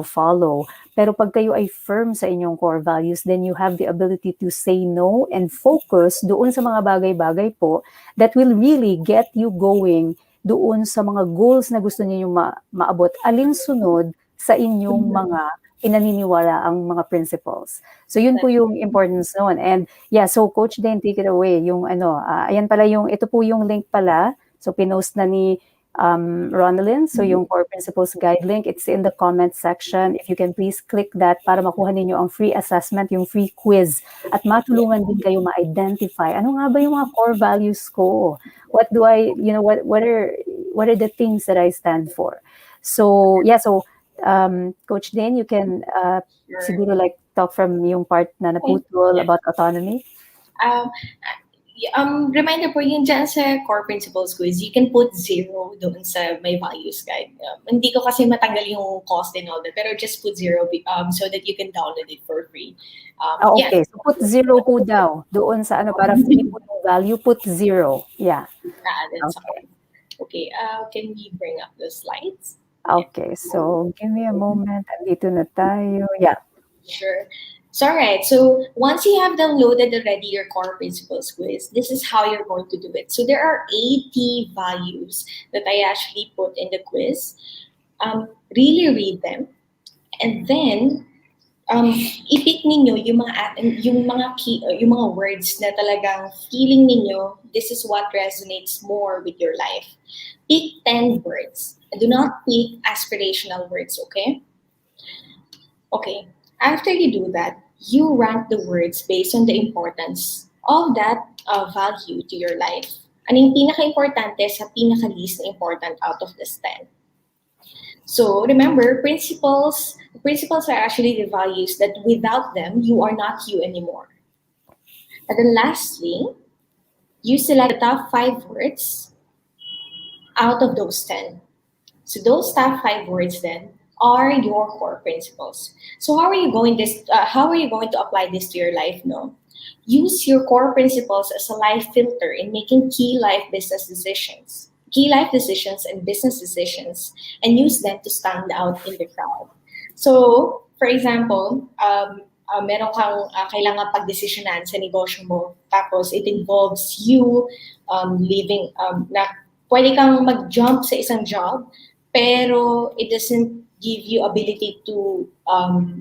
follow. Pero pag kayo ay firm sa inyong core values, then you have the ability to say no and focus doon sa mga bagay-bagay po that will really get you going doon sa mga goals na gusto niyo maabot. Alinsunod sa inyong mga pinaniniwala ang mga principles. So yun po yung importance noon. And yeah, so Coach Dane, take it away. Yung ayan pala ito po yung link pala. So pinost na ni Ronalyn. So yung Core Principles Guide link, it's in the comment section. If you can please click that para makuha ninyo ang free assessment, yung free quiz. At matulungan din kayo ma-identify, ano nga ba yung mga core values ko? What do I, what are the things that I stand for? So yeah, so Coach Dane, you can siguro like talk from yung part na naputol about autonomy. Reminder po yun dyan sa core principles quiz, you can put 0 doon sa my values guide. Hindi ko kasi matanggal yung cost and all that, pero just put 0 so that you can download it for free. Okay, so put 0 po daw doon sa para free po yung value, put 0. Yeah. That's okay. Can we bring up the slides? Okay, so give me a moment. Andito na tayo. Yeah. Sure. So, all right. So, once you have downloaded already your core principles quiz, this is how you're going to do it. So, there are 80 values that I actually put in the quiz. Really read them. And then, i-pick ninyo yung mga key, yung mga words na talagang feeling ninyo, this is what resonates more with your life. Pick 10 words. And do not pick aspirational words, okay? Okay. After you do that, you rank the words based on the importance of that value to your life. Ano yung pinaka-importante sa pinaka-least na important out of this 10? So remember, principles are actually the values that without them, you are not you anymore. And then lastly, you select the top 5 words out of those 10. So those top 5 words then are your core principles. So how are you going to apply this to your life? No, use your core principles as a life filter in making key life decisions and business decisions, and use them to stand out in the crowd. So, for example, meron kang kailangan pagdesisyonan sa negosyo mo, tapos it involves you leaving na pwede kang mag-jump sa isang job, pero it doesn't give you ability to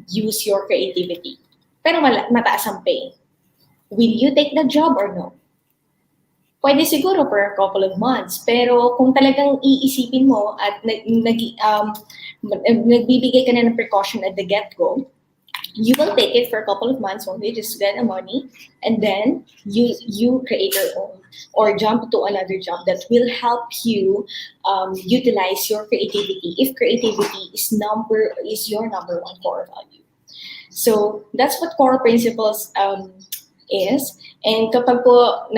use your creativity. Pero mataas ang pay. Will you take the job or no? Pwede siguro for a couple of months, pero kung talagang iisipin mo at nagbibigay ka na ng precaution at the get-go, you will take it for a couple of months only, just to get the money, and then you create your own or jump to another job that will help you utilize your creativity. If creativity is your number one core value, so that's what core principles is. And kapag po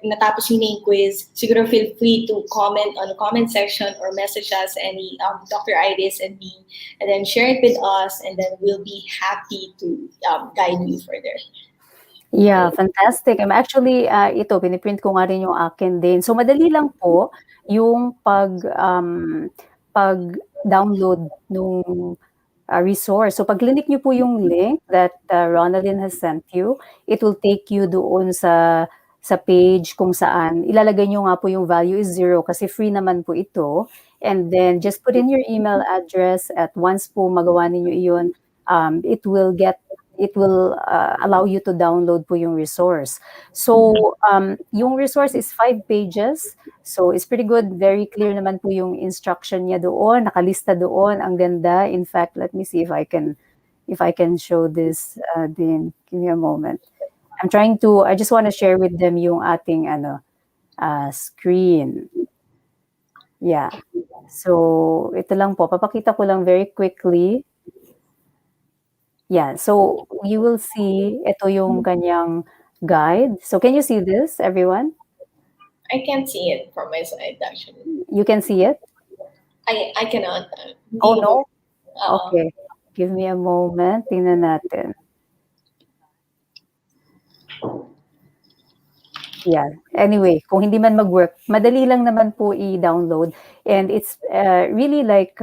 natapos yun na yung quiz, siguro feel free to comment on the comment section or message us any Dr. Iris and me, and then share it with us, and then we'll be happy to guide you further. Yeah, fantastic. I'm actually, ito, piniprint ko nga rin yung akin din. So, madali lang po yung pag-download nung resource. So, pag clinic nyo po yung link that Ronaldin has sent you, it will take you doon sa page kung saan ilalagay nyo nga po yung value is 0 kasi free naman po ito. And then, just put in your email address at once po magawa ninyo iyon, it will allow you to download po yung resource. So, yung resource is 5 pages. So, it's pretty good. Very clear naman po yung instruction niya doon. Nakalista doon. Ang ganda. In fact, let me see if I can show this din. Give me a moment. I just want to share with them yung ating screen. Yeah. So, ito lang po. Papakita ko lang very quickly. Yeah, so you will see ito yung kanyang guide. So can you see this, everyone? I can't see it from my side, actually. You can see it? I cannot. Oh, no? Okay. Give me a moment. Tingnan natin. Yeah. Anyway, kung hindi man mag-work, madali lang naman po i-download. And it's really like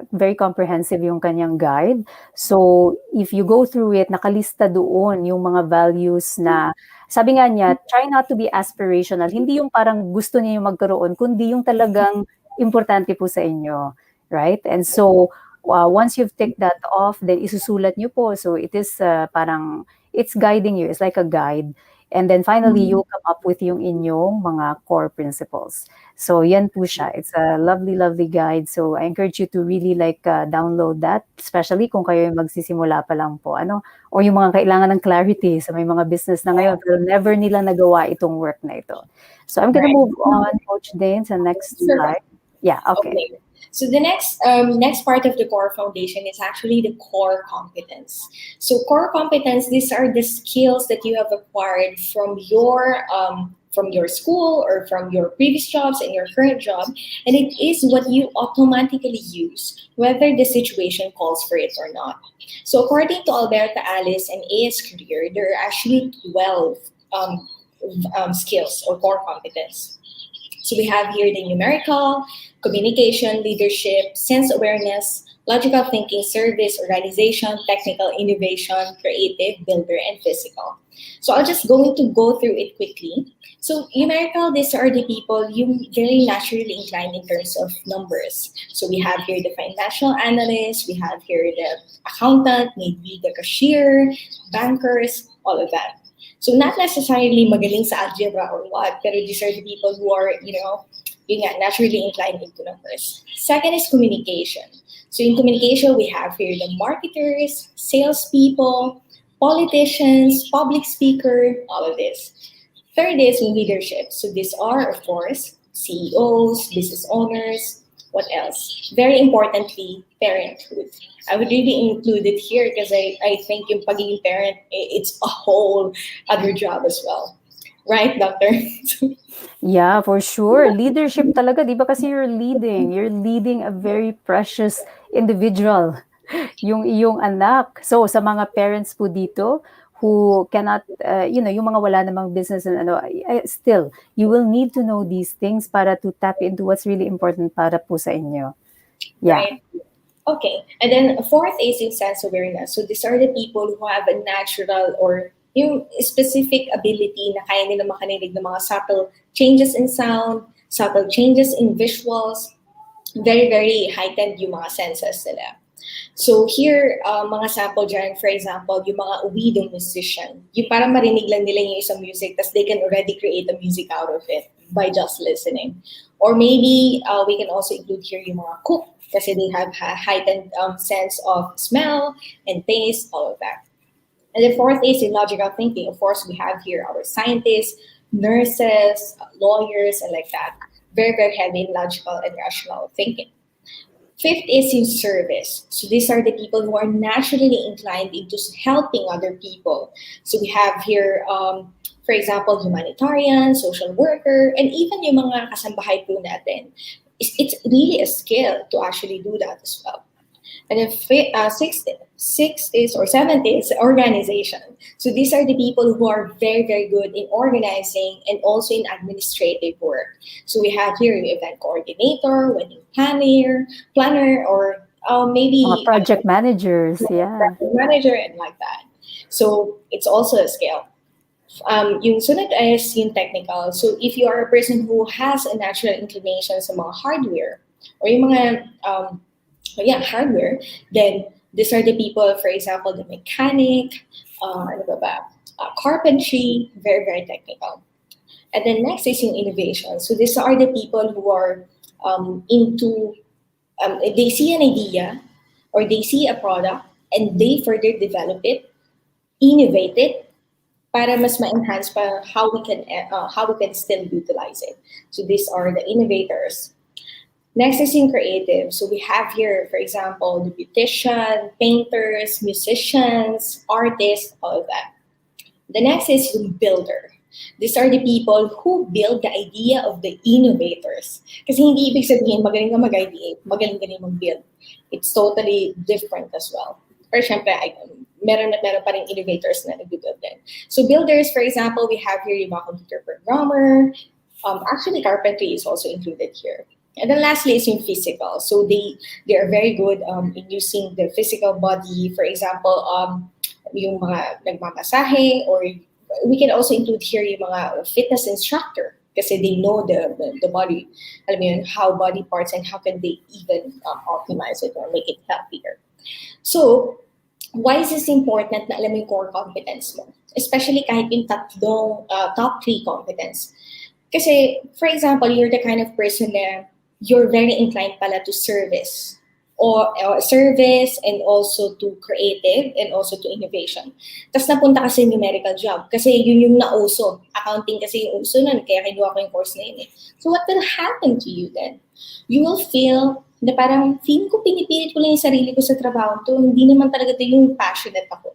very comprehensive yung kanyang guide. So, if you go through it, nakalista doon yung mga values na, sabi nga niya, try not to be aspirational. Hindi yung parang gusto niyo magkaroon, kundi yung talagang importante po sa inyo. Right? And so, once you've ticked that off, then isusulat niyo po. So, it is parang, it's guiding you. It's like a guide. And then finally, you'll come up with yung inyong mga core principles. So, yan po siya. It's a lovely, lovely guide. So, I encourage you to really download that, especially kung kayo yung magsisimula pa lang po. Or yung mga kailangan ng clarity sa may mga business na ngayon, pero never nila nagawa itong work na ito. So, I'm gonna move on, Coach Dane, sa next slide. Yeah, okay. So the next part of the core foundation is actually the core competence. So core competence, these are the skills that you have acquired from your school or from your previous jobs and your current job, and it is what you automatically use whether the situation calls for it or not. So according to Alberta Alice and AS Career, there are actually 12 skills or core competence. So we have here the numerical, communication, leadership, sense awareness, logical thinking, service, organization, technical, innovation, creative, builder, and physical. So I'll just going to go through it quickly. So numerical, these are the people you very naturally inclined in terms of numbers. So we have here the financial analyst, we have here the accountant, maybe the cashier, bankers, all of that. So not necessarily magaling sa algebra or what, pero these are the people who are, naturally inclined into numbers. Second is communication. So in communication, we have here the marketers, salespeople, politicians, public speaker, all of this. Third is leadership. So these are, of course, CEOs, business owners, what else? Very importantly, parenthood. I would really include it here because I think yung pagiging parent, it's a whole other job as well. Right, Doctor? Yeah, for sure. Leadership talaga, di ba? Kasi you're leading a very precious individual, yung iyong anak. So, sa mga parents po dito who cannot, yung mga wala namang business and still, you will need to know these things para to tap into what's really important para po sa inyo. Yeah. Right. Okay, and then fourth is in sense awareness. So these are the people who have a natural or yung specific ability na kaya nila makanilig ng mga subtle changes in sound, subtle changes in visuals, very, very heightened yung mga senses nila. So here, mga sample dyan, for example, yung mga uwidong musician, yung parang marinig lang nila yung isang music, tas they can already create a music out of it by just listening. Or maybe we can also include here yung mga cook. kasi they have a heightened sense of smell and taste, all of that. And the fourth is in logical thinking. Of course, we have here our scientists, nurses, lawyers, and like that. Very, very heavy in logical and rational thinking. Fifth is in service. So these are the people who are naturally inclined into helping other people. So we have here, for example, humanitarian, social worker, and even yung mga kasambahay po natin. It's really a skill to actually do that as well. And then sixth is or seventh is organization. So these are the people who are very, very good in organizing and also in administrative work. So we have here the event coordinator, wedding planner, or Mga maybe project managers, yeah. project manager and like that. So it's also a skill. Yung sunod is yung technical. So if you are a person who has a natural inclination sa mga hardware or yung mga hardware, then these are the people, for example, the mechanic, ano ba ba, carpentry, very, very technical. And then next is yung innovation. So these are the people who are into, they see an idea or they see a product and they further develop it, innovate it, para mas ma-enhance pa how we can still utilize it. So these are the innovators. Next is in creative. So we have here, for example, the beautician, painters, musicians, artists, all of that. The next is the builder. These are the people who build the idea of the innovators. Kasi hindi ibig sabihin magaling ka mag-ideate, magaling ka rin mag-build. It's totally different as well. Pero syempre, meron pa rin innovators na nag-build din. So builders, for example, we have here yung mga computer programmer. Actually, carpentry is also included here. And then lastly is yung physical. So they are very good in using the physical body. For example, yung mga nagmamasahe, or we can also include here yung mga fitness instructor kasi they know the body, alam mo yun, how body parts and how can they even optimize it or make it healthier. So, why is this important na alam mo yung core competence mo? Especially kahit yung tatlong top 3 competence. Kasi, for example, you're the kind of person na you're very inclined pala to service or service and also to creative and also to innovation. Tapos napunta kasi numerical job kasi yun yung nauso. Accounting kasi yung uso nun, kaya kinuha ko yung course na yun eh. So what will happen to you then? You will feel na parang feeling ko pinipilit ko lang yung sarili ko sa trabaho to, hindi naman talaga ito yung passionate ako.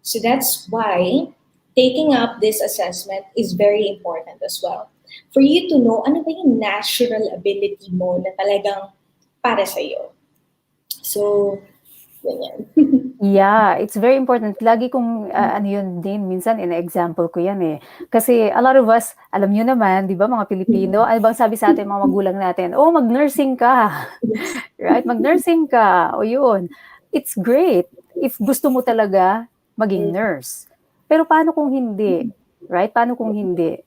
So that's why taking up this assessment is very important as well. For you to know ano ba yung natural ability mo na talagang para sa'yo. So, ganyan. Yeah, it's very important. Lagi kong ano yun din, minsan in-example ko yan eh. Kasi a lot of us, alam nyo naman, di ba mga Pilipino, ano bang sabi sa atin mga magulang natin? Oh, mag-nursing ka. Right? Mag-nursing ka. O yun. It's great if gusto mo talaga maging nurse. Pero paano kung hindi? Right? Paano kung hindi?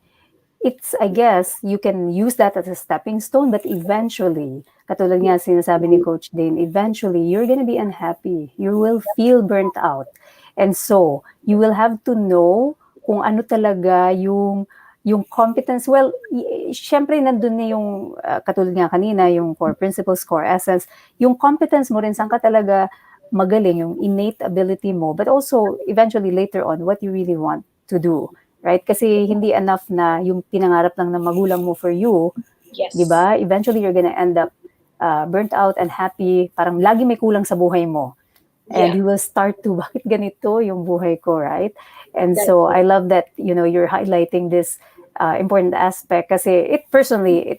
It's, I guess, you can use that as a stepping stone, but eventually, katulad nga sinasabi ni Coach Dane, eventually, you're gonna be unhappy. You will feel burnt out. And so, you will have to know kung ano talaga yung competence. Well, syempre, nandun na yung, katulad nga kanina, yung core principles, core essence, yung competence mo rin, saan ka talaga magaling, yung innate ability mo, but also, eventually, later on, what you really want to do. Right? Kasi hindi enough na yung pinangarap lang ng magulang mo for you, Yes. di ba? Eventually, you're gonna end up burnt out and happy. Parang lagi may kulang sa buhay mo. And you will start to, bakit ganito yung buhay ko, right? And so, I love that, you know, you're highlighting this important aspect kasi it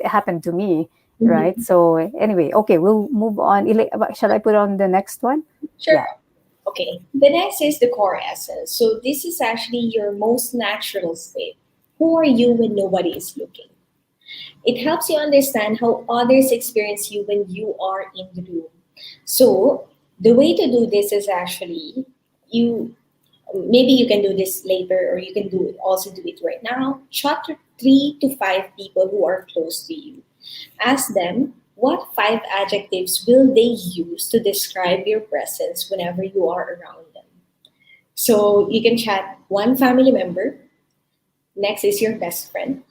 happened to me, right? So, anyway, okay, we'll move on. Shall I put on the next one? Sure. Yeah. Okay, the next is the core essence. So this is actually your most natural state. Who are you when nobody is looking? It helps you understand how others experience you when you are in the room. So the way to do this is actually maybe you can do this later or you can also do it right now. Chat to 3 to 5 people who are close to you. Ask them, what 5 adjectives will they use to describe your presence whenever you are around them? So you can chat 1 family member. Next is your best friend.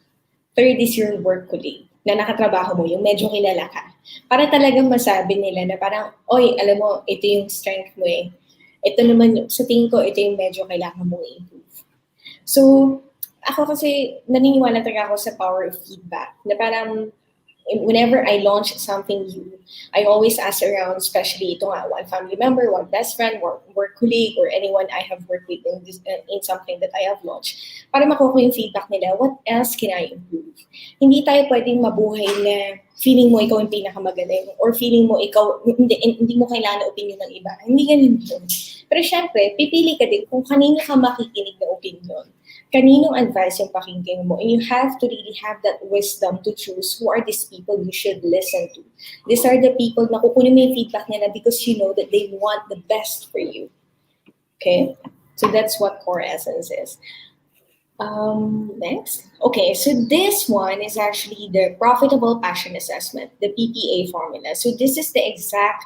3rd is your work colleague. na nakatrabaho mo, yung medyo kilala ka. Para talagang masabi nila na parang, oy, alam mo, ito yung strength mo eh. Ito naman, sa tingin ko, ito yung medyo kailangan mong improve. So, ako kasi naniniwala talaga ako sa power of feedback. Na parang whenever I launch something new, I always ask around, especially ito nga, one family member, one best friend, work colleague, or anyone I have worked with in something that I have launched, para makuha yung feedback nila, what else can I improve? Hindi tayo pwedeng mabuhay na feeling mo ikaw yung pinakamagaling or feeling mo ikaw, hindi mo kailangan na opinion ng iba. Hindi ganun yun. Pero syempre, pipili ka din kung kanino ka makikinig na opinion. Kaninong advice yung pakinggan mo, and you have to really have that wisdom to choose who are these people you should listen to. These are the people na kukunin mo yung feedback nila because you know that they want the best for you. Okay? So that's what core essence is. Next. Okay, so this one is actually the profitable passion assessment, the PPA formula. So this is the exact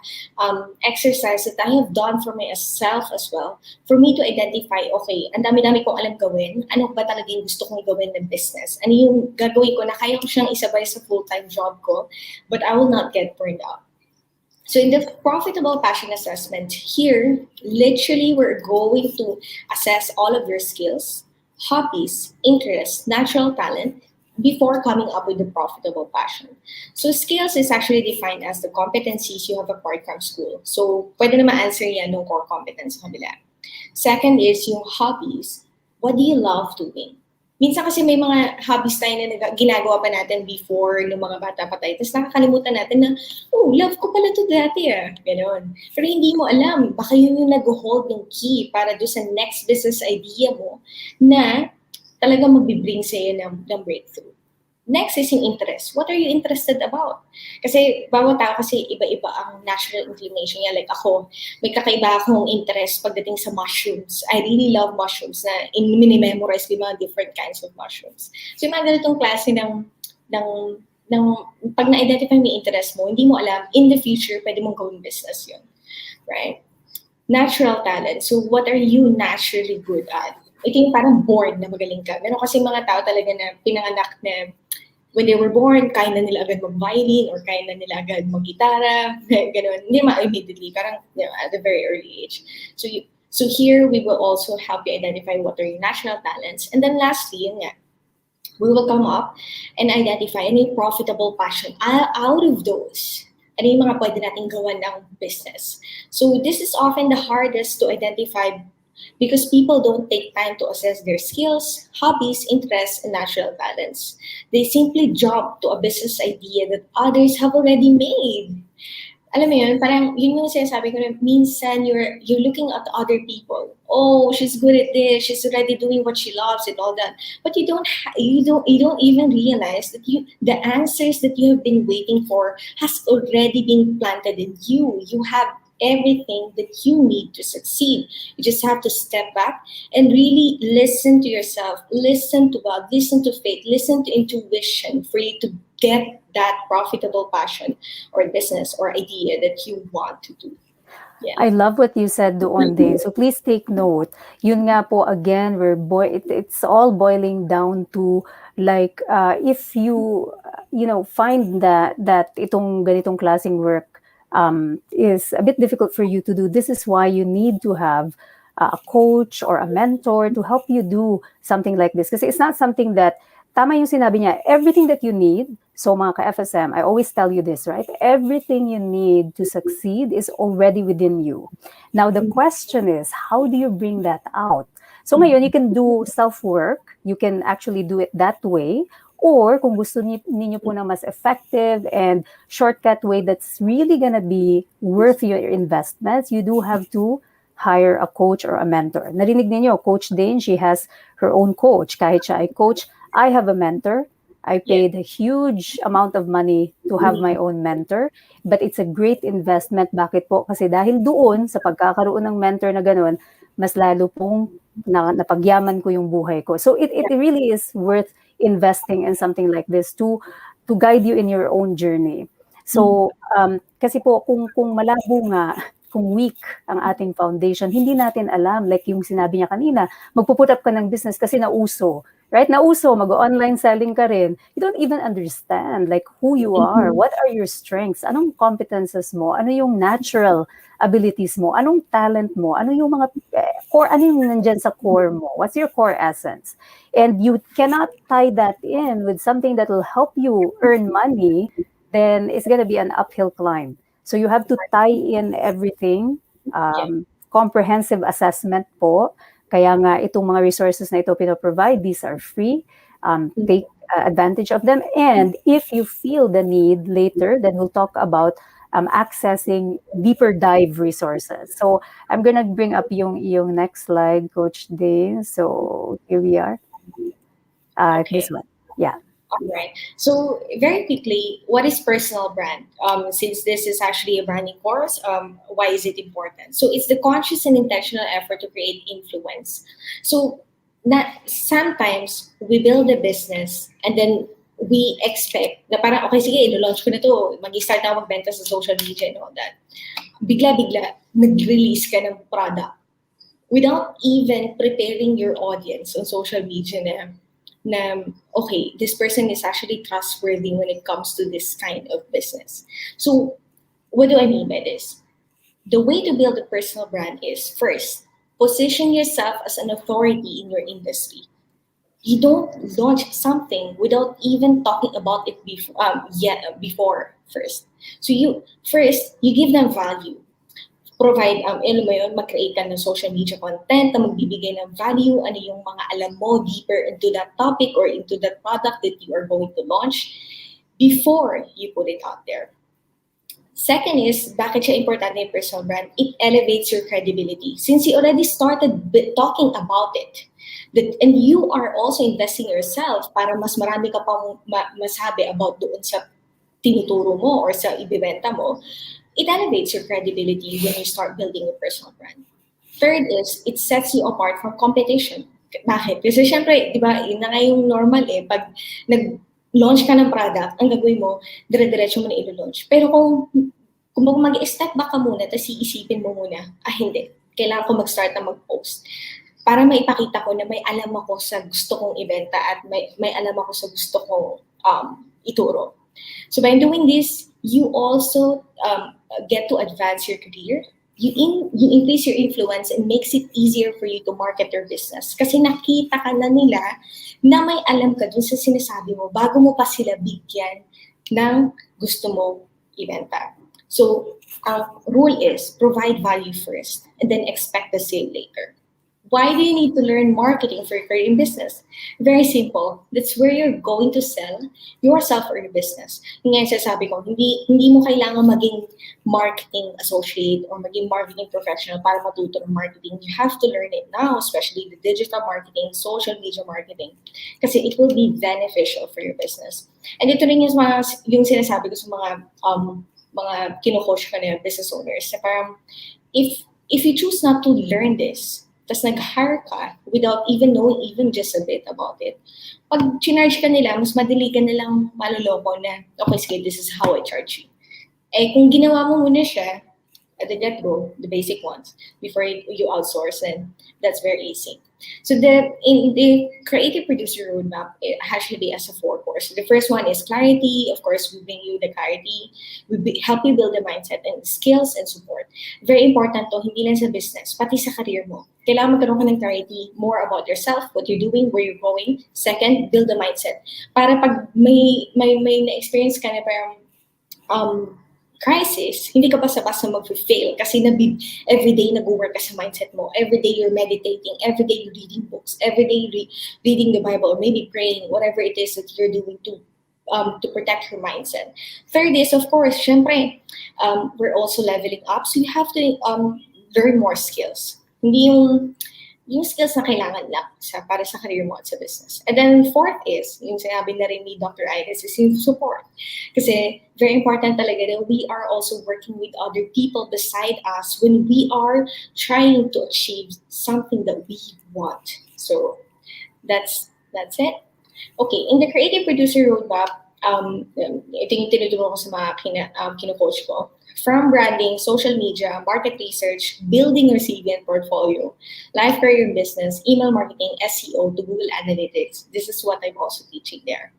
exercise that I have done for myself as well, for me to identify, okay, ang dami-dami kong alam gawin, ano ba talaga yung gusto kong gawin ng business? Ano yung gagawin ko na kaya ko siyang isabay sa full-time job ko, but I will not get burned out. So in the profitable passion assessment here, literally we're going to assess all of your skills, hobbies, interests, natural talent before coming up with the profitable passion. So skills is actually defined as the competencies you have acquired from school. So pwede na ma-answer yan ng core competence sa kanila. Second is yung hobbies. What do you love doing? Minsan kasi may mga hobbies tayo na ginagawa pa natin before ng mga bata pa tayo. Tapos nakakalimutan natin na, oh, love ko pala to dati ah. Ganon. Pero hindi mo alam, baka yun yung nag-hold ng key para do sa next business idea mo na talagang magbibring sa'yo ng breakthrough. Next is yung interest. What are you interested about? Kasi bawat tao kasi iba-iba ang natural inclination niya. Like ako, may kakaiba akong interest pagdating sa mushrooms. I really love mushrooms na minimemorize ko yung mga different kinds of mushrooms. So yung mga ganitong klase ng pag na-identify mo yung interest mo, hindi mo alam, in the future, pwede mong gawin business yun. Right? Natural talent. So what are you naturally good at? Ito yung parang born na magaling ka. Meron kasi mga tao talaga na pinanganak na when they were born, kaya na nila agad mag-violin or kaya na nila agad mag-gitara, gano'n. Hindi naman immediately, parang at a very early age. So here, we will also help you identify what are your natural talents. And then lastly, yun nga, we will come up and identify any profitable passion out of those. Ano yung mga pwede natin gawan ng business. So this is often the hardest to identify because people don't take time to assess their skills, hobbies, interests, and natural talents. They simply jump to a business idea that others have already made. Alam mo yun, parang yun yung sinasabi ko na minsan you're looking at other people. Oh, she's good at this. She's already doing what she loves and all that. But you don't even realize that the answers that you have been waiting for has already been planted in you. You have everything that you need to succeed. You just have to step back and really listen to yourself, listen to God, listen to faith, listen to intuition for you to get that profitable passion or business or idea that you want to do. Yeah. I love what you said doon din. So please take note. Yun nga po, again, it's all boiling down to like if you find that itong ganitong klaseng work is a bit difficult for you to do. This is why you need to have a coach or a mentor to help you do something like this. Kasi it's not something that, tama yung sinabi niya, everything that you need, so mga ka-FSM, I always tell you this, right? Everything you need to succeed is already within you. Now, the question is, how do you bring that out? So ngayon, you can do self-work. You can actually do it that way. Or kung gusto ninyo po na mas effective and shortcut way that's really gonna be worth your investments, you do have to hire a coach or a mentor. Narinig ninyo, Coach Dane, she has her own coach. Kahit siya ay coach, I have a mentor. I paid a huge amount of money to have my own mentor, but it's a great investment. Bakit po? Kasi dahil doon, sa pagkakaroon ng mentor na gano'n, mas lalo pong napagyaman ko yung buhay ko. So it really is worth investing in something like this to guide you in your own journey. So kasi po kung malabo nga, kung weak ang ating foundation, hindi natin alam, like yung sinabi niya kanina, magpuput up ka ng business kasi nauso, right? Nauso, mag-online selling ka rin. You don't even understand like who you are. Mhm. What are your strengths? Anong competences mo? Ano yung natural abilities mo? Anong talent mo? Ano yung mga core, ano yung nandyan sa core mo? What's your core essence? And you cannot tie that in with something that will help you earn money, then it's gonna be an uphill climb. So you have to tie in everything, Yeah. comprehensive assessment po. Kaya nga itong mga resources na ito pino-provide, these are free. Take advantage of them. And if you feel the need later, then we'll talk about accessing deeper dive resources. So I'm gonna bring up yung next slide, Coach Dave. So here we are. This Okay. one. Yeah. All right. So very quickly, what is personal brand? Since this is actually a branding course, why is it important? So it's the conscious and intentional effort to create influence. So that sometimes we build a business and then we expect na parang, okay, sige, ilo-launch ko na to, mag-start na ako magbenta sa social media and all that. Bigla-bigla, nag-release ka ng product without even preparing your audience on social media na okay, this person is actually trustworthy when it comes to this kind of business. So, what do I mean by this? The way to build a personal brand is first, position yourself as an authority in your industry. You don't launch something without even talking about it before first. So you give them value, provide, alam mo yun, mag-create ka ng social media content na magbibigay ng value, ano yung mga alam mo deeper into that topic or into that product that you are going to launch before you put it out there. Second is, bakit siya importante yung personal brand? It elevates your credibility. Since you already started talking about it, and you are also investing yourself para mas marami ka pang masabi about doon sa tinuturo mo or sa ibibenta mo, it elevates your credibility when you start building a personal brand. Third is, it sets you apart from competition. Bakit? Kasi syempre, di ba, yun na nga yung normal eh. Pag nag-launch ka ng product, ang gagawin mo, dire-diretso mo na ilo-launch. Pero kung mag-step back ka muna, tapos iisipin mo muna, hindi, kailangan ko mag-start na mag-post. Para maipakita ko na may alam ako sa gusto kong ibenta at may alam ako sa gusto kong ituro. So by doing this, you also get to advance your career. You increase your influence and makes it easier for you to market your business. Kasi nakita ka na nila na may alam ka dun sa sinasabi mo bago mo pa sila bigyan ng gusto mo ibenta. So, ang rule is provide value first and then expect the sale later. Why do you need to learn marketing for your career in business? Very simple. That's where you're going to sell yourself or your business. Yung nga sasabi ko, hindi mo kailangan maging marketing associate or maging marketing professional para matuto ng marketing. You have to learn it now, especially the digital marketing, social media marketing, kasi it will be beneficial for your business. And ito rin yung sinasabi ko sa mga kino-coach ko na business owners. Na parang, if you choose not to learn this, tas nag-hire ka without even knowing even just a bit about it, pag chinarge ka nila, mas madali ka nilang maloloko na, okay, sige, this is how I charge you. Eh, kung ginawa mo muna siya, at the get-go, the basic ones, before you outsource, and that's very easy. So in the creative producer roadmap, it actually has a 4 course. The first one is clarity. Of course, we bring you the clarity. Help you build the mindset and skills and support. Very important to, hindi lang sa business, pati sa career mo. Kailangan magkaroon ka ng clarity more about yourself, what you're doing, where you're going. Second, build the mindset. Para pag may na-experience ka na parang crisis, hindi ka basta-basta mag-fail kasi everyday nag-work ka sa mindset mo. Everyday you're meditating. Everyday you're reading books. Everyday you're reading the Bible or maybe praying, whatever it is that you're doing to protect your mindset. Third is, of course, syempre, we're also leveling up. So you have to learn more skills. Hindi yung skills na kailangan lang para sa career mo at sa business. And then fourth is, yung sinabi na rin ni Dr. Iris, is yung support. Kasi very important talaga that we are also working with other people beside us when we are trying to achieve something that we want. So that's it. Okay, in the creative producer roadmap, ito yung tinuturo ko sa mga kino-coach ko. From branding, social media, market research, building your CV and portfolio, life career business, email marketing, SEO to Google Analytics. This is what I'm also teaching there.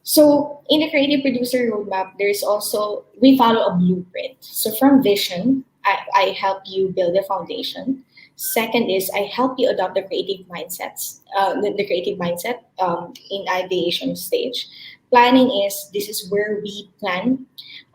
So in the creative producer roadmap, there's also, we follow a blueprint. So from vision, I help you build a foundation. Second is I help you adopt the creative mindsets, the creative mindset in ideation stage. Planning is, this is where we plan.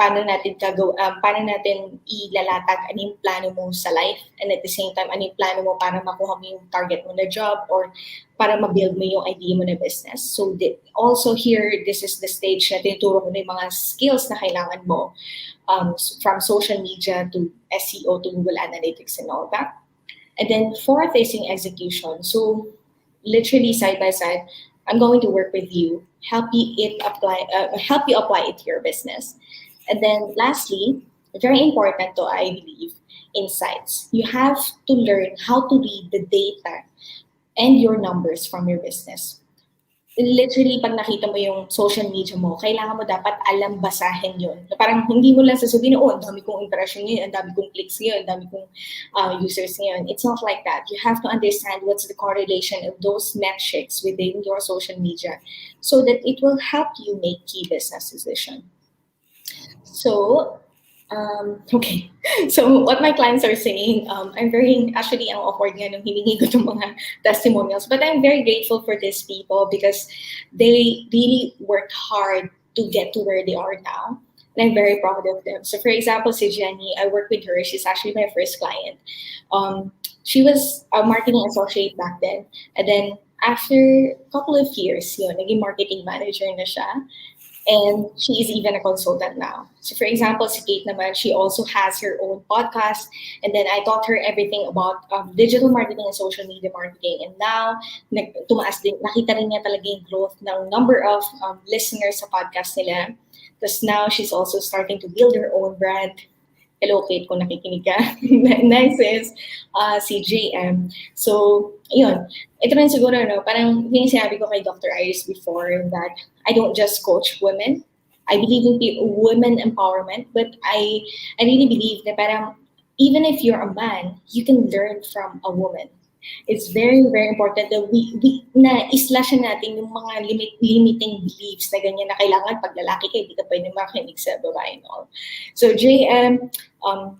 Paano natin ilalatag ano yung plano mo sa life, and at the same time ano yung plano mo para makuha mo yung target mo na job or para ma-build mo yung idea mo na business. So also here, this is the stage na tinuturo ko na yung mga skills na kailangan mo, from social media to SEO to Google Analytics and all that. And then fourth is in execution. So literally side by side, I'm going to work with you, help you apply it to your business. And then lastly, very important to I believe, insights. You have to learn how to read the data and your numbers from your business. Literally, pag nakita mo yung social media mo, kailangan mo dapat alam basahin yun. Parang hindi mo lang sasabihin, ang dami kong impression ngayon, ang dami kong clicks ngayon, ang dami kong users ngayon. It's not like that. You have to understand what's the correlation of those metrics within your social media so that it will help you make key business decisions. So, okay. So what my clients are saying, I'm very, actually, ang awkward nga nung hiningi ko itong mga testimonials, but I'm very grateful for these people because they really worked hard to get to where they are now. And I'm very proud of them. So for example, si Jenny, I work with her. She's actually my first client. She was a marketing associate back then. And then after a couple of years, naging marketing manager na siya. And she is even a consultant now. So for example, si Kate naman, she also has her own podcast. And then I taught her everything about digital marketing and social media marketing. And now, tumaas din, nakita rin niya talaga yung growth ng number of listeners sa podcast nila. Because now she's also starting to build her own brand. Hello, Kate, kung nakikinig ka. Next is si JM. So, yun. Ito rin siguro, parang yung sinabi ko kay Dr. Iris before that I don't just coach women. I believe in women empowerment, but I really believe that parang even if you're a man, you can learn from a woman. It's very, very important that we na islashan natin yung mga limiting beliefs na ganyan na kailangan pag lalaki ka, hindi ka pwede makinig sa babae and all. So JM,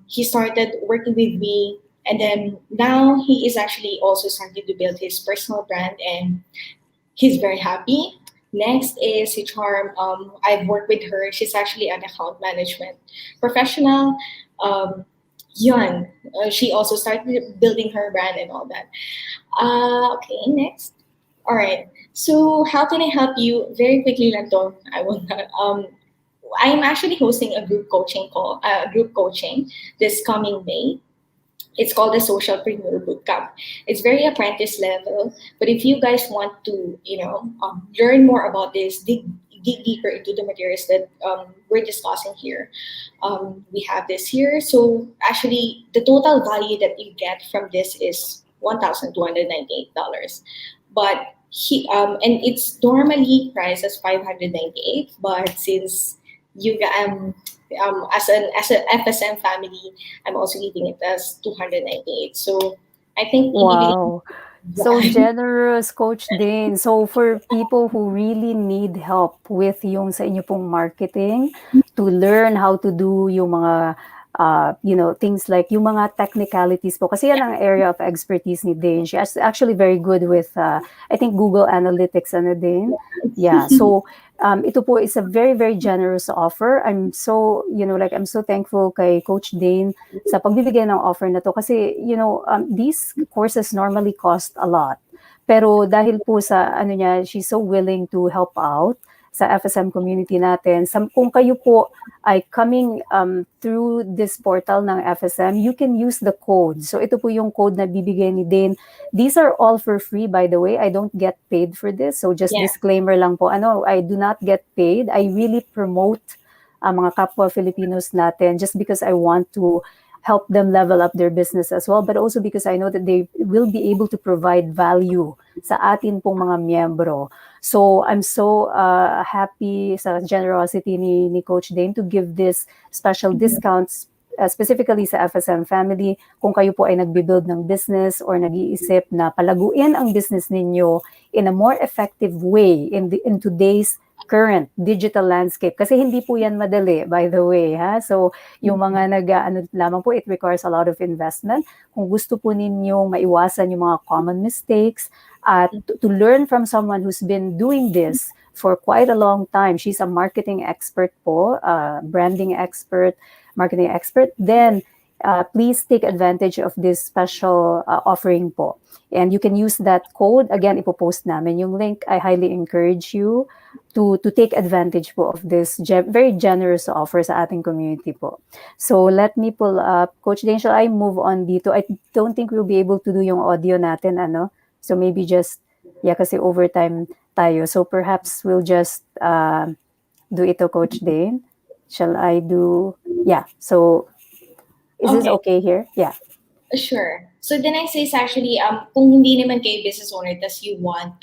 he started working with me, and then now he is actually also starting to build his personal brand, and he's very happy. Next is si Charm. I've worked with her. She's actually an account management professional. Yun. She also started building her brand and all that. Okay, next. All right. So how can I help you? Very quickly lang to. I will not. I'm actually hosting a group coaching this coming May. It's called the Socialpreneur Bootcamp. It's very apprentice level, but if you guys want to, learn more about this, dig deeper into the materials that we're discussing here, we have this here. So actually, the total value that you get from this is $1,298. But and it's normally priced as $598, but since you as an FSM family, I'm also giving it as $298. So I think Wow. So generous, Coach Dane. So for people who really need help with yung sa inyo pong marketing, to learn how to do yung mga things like yung mga technicalities po. Kasi yan ang area of expertise ni Dane. She's actually very good with, I think, Google Analytics, Dane? Yeah. So ito po is a very, very generous offer. I'm so, I'm so thankful kay Coach Dane sa pagbibigay ng offer na to. Kasi, these courses normally cost a lot. Pero dahil po sa, she's so willing to help out sa FSM community natin. Kung kayo po ay coming through this portal ng FSM, you can use the code. So ito po yung code na bibigay ni Dane. These are all for free, by the way. I don't get paid for this. So just disclaimer lang po. I do not get paid. I really promote mga kapwa Filipinos natin just because I want to help them level up their business as well, but also because I know that they will be able to provide value sa atin pong mga miyembro. So I'm so happy sa generosity ni Coach Dane to give this special discounts specifically sa FSM family. Kung kayo po ay nagbi-build ng business or nag-iisip na palaguin ang business ninyo in a more effective way in today's current digital landscape, kasi hindi po yan madali, by the way, ha. So yung mga ano lamang po, it requires a lot of investment. Kung gusto po ninyong maiwasan yung mga common mistakes at to learn from someone who's been doing this for quite a long time, she's a marketing expert po, branding expert, marketing expert, then please take advantage of this special offering po. And you can use that code. Again, ipopost namin yung link. I highly encourage you to take advantage po of this very generous offer sa ating community po. So let me pull up. Coach Dane, shall I move on dito? I don't think we'll be able to do yung audio natin, ano? So maybe just, kasi overtime tayo. So perhaps we'll just do ito, Coach Dane. Shall I do? Yeah. So is this okay here? Yeah. Sure. So the next is actually kung hindi naman kayo business owner tas you want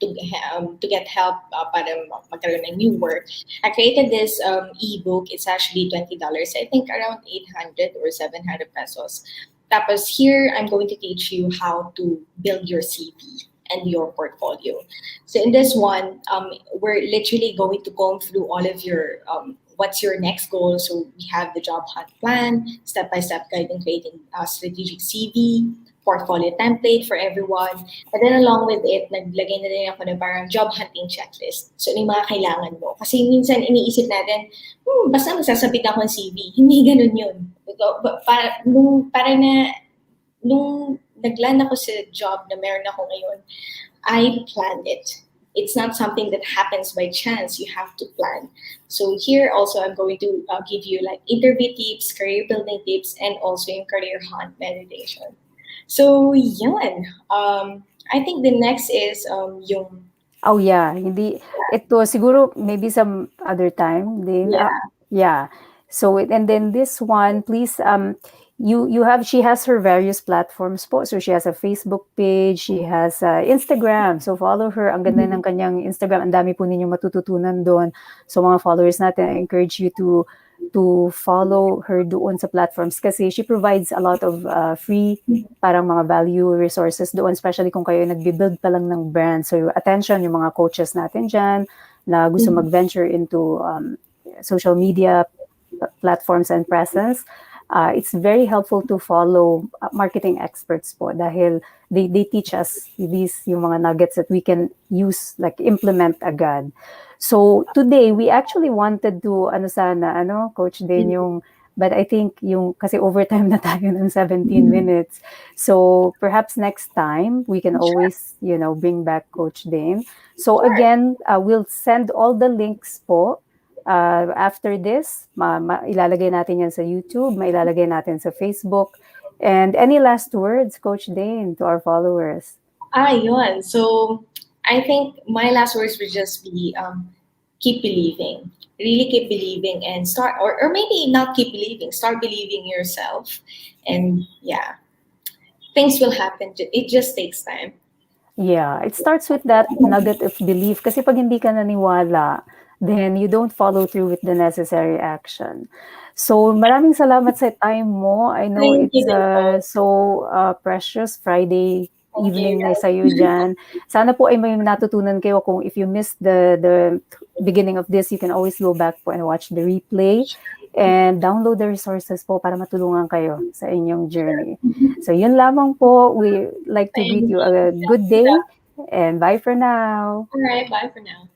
to get help para magkaroon ng new work, I created this ebook. It's actually $20. I think around 800 or 700 pesos. Tapos here, I'm going to teach you how to build your CV and your portfolio. So in this one, we're literally going to go through all of your what's your next goal. So we have the job hunt plan, step-by-step guide in creating a strategic CV, portfolio template for everyone. And then along with it, naglagay na rin ako na parang job hunting checklist. So ano yung mga kailangan mo. Kasi minsan iniisip natin, basta magsasabit ako ng CV. Hindi ganun yun. Nung nagland ako sa job na meron ako ngayon, I planned it. It's not something that happens by chance. You have to plan. So here also, I'm going to give you like interview tips, career building tips, and also in career hunt meditation. So yun. I think the next is yung... Oh yeah, hindi ito siguro maybe some other time din. Yeah. So and then this one, please she has her various platforms po. So she has a Facebook page, she has Instagram. So follow her. Ang ganda ng kanyang Instagram. Ang dami po ninyong matututunan doon. So mga followers natin, I encourage you to follow her doon sa platforms kasi she provides a lot of free parang mga value resources doon, especially kung kayo nagbi-build pa lang ng brand. So attention yung mga coaches natin dyan na gusto mag-venture into social media platforms and presence. It's very helpful to follow marketing experts po dahil they teach us these yung mga nuggets that we can use, like implement agad. So today we actually wanted to Coach Dane, but I think kasi overtime na tayo ng 17 minutes. So perhaps next time we can always bring back Coach Dane. So again, we'll send all the links po. After this, ilalagay natin yan sa YouTube, mailalagay natin sa Facebook. And any last words, Coach Dane, to our followers? Yun. So I think my last words would just be keep believing. Really keep believing and start, or maybe not keep believing, start believing yourself. And yeah, things will happen. It just takes time. Yeah, it starts with that nugget of belief. Kasi pag hindi ka naniwala, then you don't follow through with the necessary action. So maraming salamat sa time mo. I know it's so precious. Friday evening na sa'yo dyan. Sana po ay may natutunan kayo. Kung if you missed the beginning of this, you can always go back po and watch the replay and download the resources po para matulungan kayo sa inyong journey. So yun lamang po. We like to greet you a good day and bye for now. All right, bye for now.